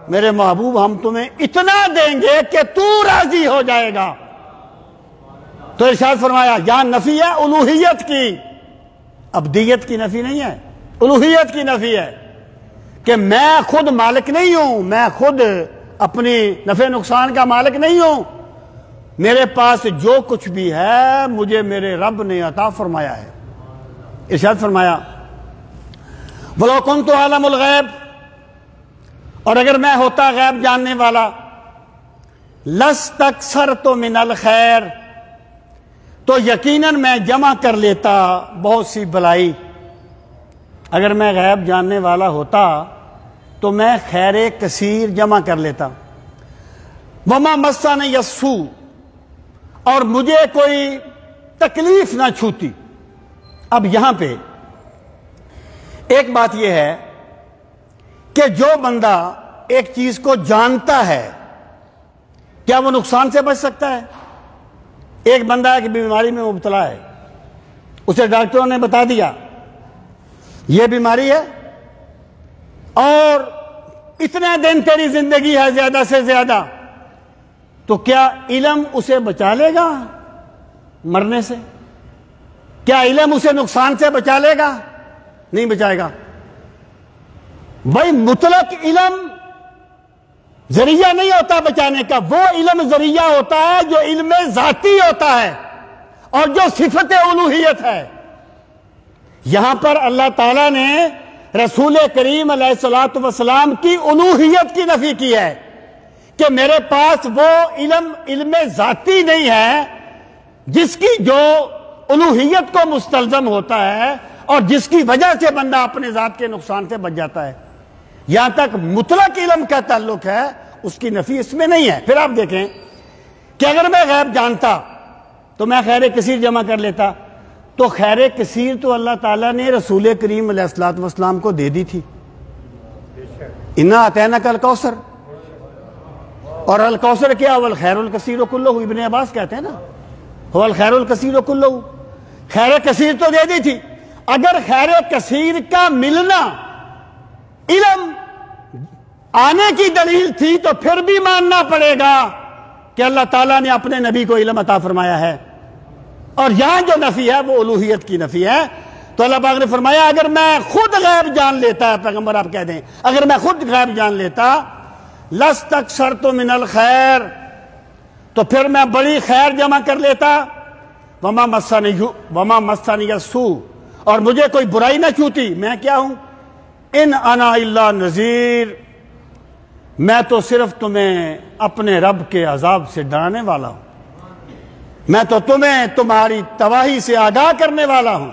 میرے محبوب ہم تمہیں اتنا دیں گے کہ تو راضی ہو جائے گا۔ تو ارشاد فرمایا یہاں نفی ہے الوہیت کی، عبدیت کی نفی نہیں ہے، الوہیت کی نفی ہے کہ میں خود مالک نہیں ہوں، میں خود اپنی نفع نقصان کا مالک نہیں ہوں، میرے پاس جو کچھ بھی ہے مجھے میرے رب نے عطا فرمایا ہے۔ ارشاد فرمایا وَلَوْ كُنْتُ عَالِمُ الْغَيْبِ، اور اگر میں ہوتا غیب جاننے والا، لَاسْتَكْثَرْتُ مِنَ الْخَيْرِ، تو یقیناً میں جمع کر لیتا بہت سی بلائی۔ اگر میں غیب جاننے والا ہوتا تو میں خیر کثیر جمع کر لیتا۔ وَمَا مَسَّنِيَ السُّوءُ، اور مجھے کوئی تکلیف نہ چھوتی۔ اب یہاں پہ ایک بات یہ ہے کہ جو بندہ ایک چیز کو جانتا ہے کیا وہ نقصان سے بچ سکتا ہے؟ ایک بندہ ہے کہ بیماری میں مبتلا ہے، اسے ڈاکٹروں نے بتا دیا یہ بیماری ہے اور اتنے دن تیری زندگی ہے زیادہ سے زیادہ، تو کیا علم اسے بچا لے گا مرنے سے؟ کیا علم اسے نقصان سے بچا لے گا؟ نہیں بچائے گا۔ بھائی مطلق علم ذریعہ نہیں ہوتا بچانے کا، وہ علم ذریعہ ہوتا ہے جو علم ذاتی ہوتا ہے اور جو صفت الوہیت ہے۔ یہاں پر اللہ تعالیٰ نے رسول کریم علیہ الصلوۃ والسلام کی الوہیت کی نفی کی ہے کہ میرے پاس وہ علم ذاتی نہیں ہے جس کی جو الوہیت کو مستلزم ہوتا ہے اور جس کی وجہ سے بندہ اپنے ذات کے نقصان سے بچ جاتا ہے۔ یہاں تک مطلق علم کا تعلق ہے، اس کی نفی اس میں نہیں ہے۔ پھر آپ دیکھیں کہ اگر میں غیب جانتا تو میں خیر کثیر جمع کر لیتا، تو خیر کثیر تو اللہ تعالیٰ نے رسول کریم علیہ الصلوۃ والسلام کو دے دی تھی۔ اِنَّا أَعْطَيْنَاكَ الْكَوْثَرَ، اور الکوثر کیا هو الخیر الکثیر کلہ، ابن عباس کہتے ہیں نا هو الخیر الکثیر کلہ، خیر کثیر تو دے دی تھی۔ اگر خیر کثیر کا ملنا علم آنے کی دلیل تھی تو پھر بھی ماننا پڑے گا کہ اللہ تعالیٰ نے اپنے نبی کو علم عطا فرمایا ہے، اور یہاں جو نفی ہے وہ الوہیت کی نفی ہے۔ تو اللہ پاک نے فرمایا اگر میں خود غیب جان لیتا، پیغمبر آپ کہہ دیں اگر میں خود غیب جان لیتا، لَاسْتَكْثَرْتُ مِنَ الْخَيْرِ، تو پھر میں بڑی خیر جمع کر لیتا۔ وَمَا مَسَّنِيَ السُّوءُ، اور مجھے کوئی برائی نہ چھوتی۔ میں کیا ہوں؟ اِنْ أَنَا إِلَّا نَذِيرٌ، میں تو صرف تمہیں اپنے رب کے عذاب سے ڈرانے والا ہوں، میں تو تمہیں تمہاری تباہی سے آگاہ کرنے والا ہوں۔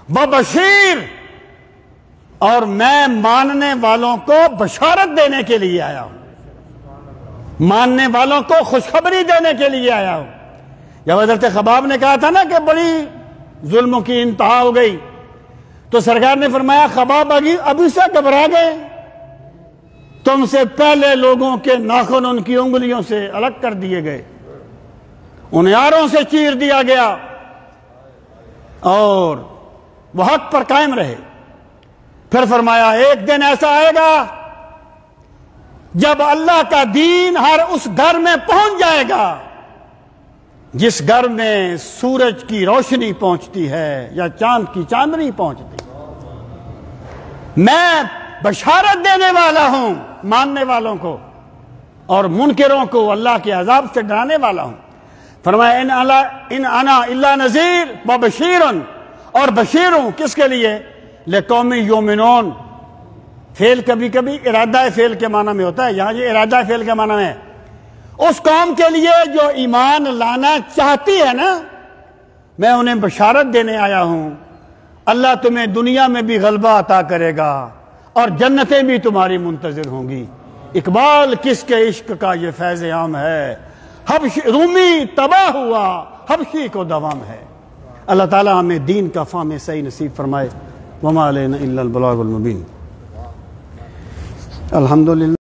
وَبَشِيرٌ، اور میں ماننے والوں کو بشارت دینے کے لیے آیا ہوں، ماننے والوں کو خوشخبری دینے کے لیے آیا ہوں۔ جب حضرت خباب نے کہا تھا نا کہ بڑی ظلموں کی انتہا ہو گئی، تو سرکار نے فرمایا خباب ابھی سے گھبرا گئے، تم سے پہلے لوگوں کے ناخن ان کی انگلیوں سے الگ کر دیے گئے، انہیں آروں سے چیر دیا گیا، اور وہ حق پر قائم رہے۔ پھر فرمایا ایک دن ایسا آئے گا جب اللہ کا دین ہر اس گھر میں پہنچ جائے گا جس گھر میں سورج کی روشنی پہنچتی ہے یا چاند کی چاندنی پہنچتی۔ میں بشارت دینے والا ہوں ماننے والوں کو، اور منکروں کو اللہ کے عذاب سے ڈرانے والا ہوں۔ فرمایا ان انا الا نذیر وبشیر، اور بشیر ہوں کس کے لیے؟ لقوم یؤمنون۔ فعل کبھی کبھی ارادہ فعل کے معنی میں ہوتا ہے، یہاں یہ ارادہ فعل کے معنی میں ہے، اس قوم کے لیے جو ایمان لانا چاہتی ہے نا، میں انہیں بشارت دینے آیا ہوں اللہ تمہیں دنیا میں بھی غلبہ عطا کرے گا اور جنتیں بھی تمہاری منتظر ہوں گی۔ اقبال کس کے عشق کا یہ فیض عام ہے، رومی تباہ ہوا حبشی کو دوام ہے۔ اللہ تعالیٰ ہمیں دین کا فہم صحیح نصیب فرمائے۔ وما علینا الا البلاغ المبین۔ الحمدللہ۔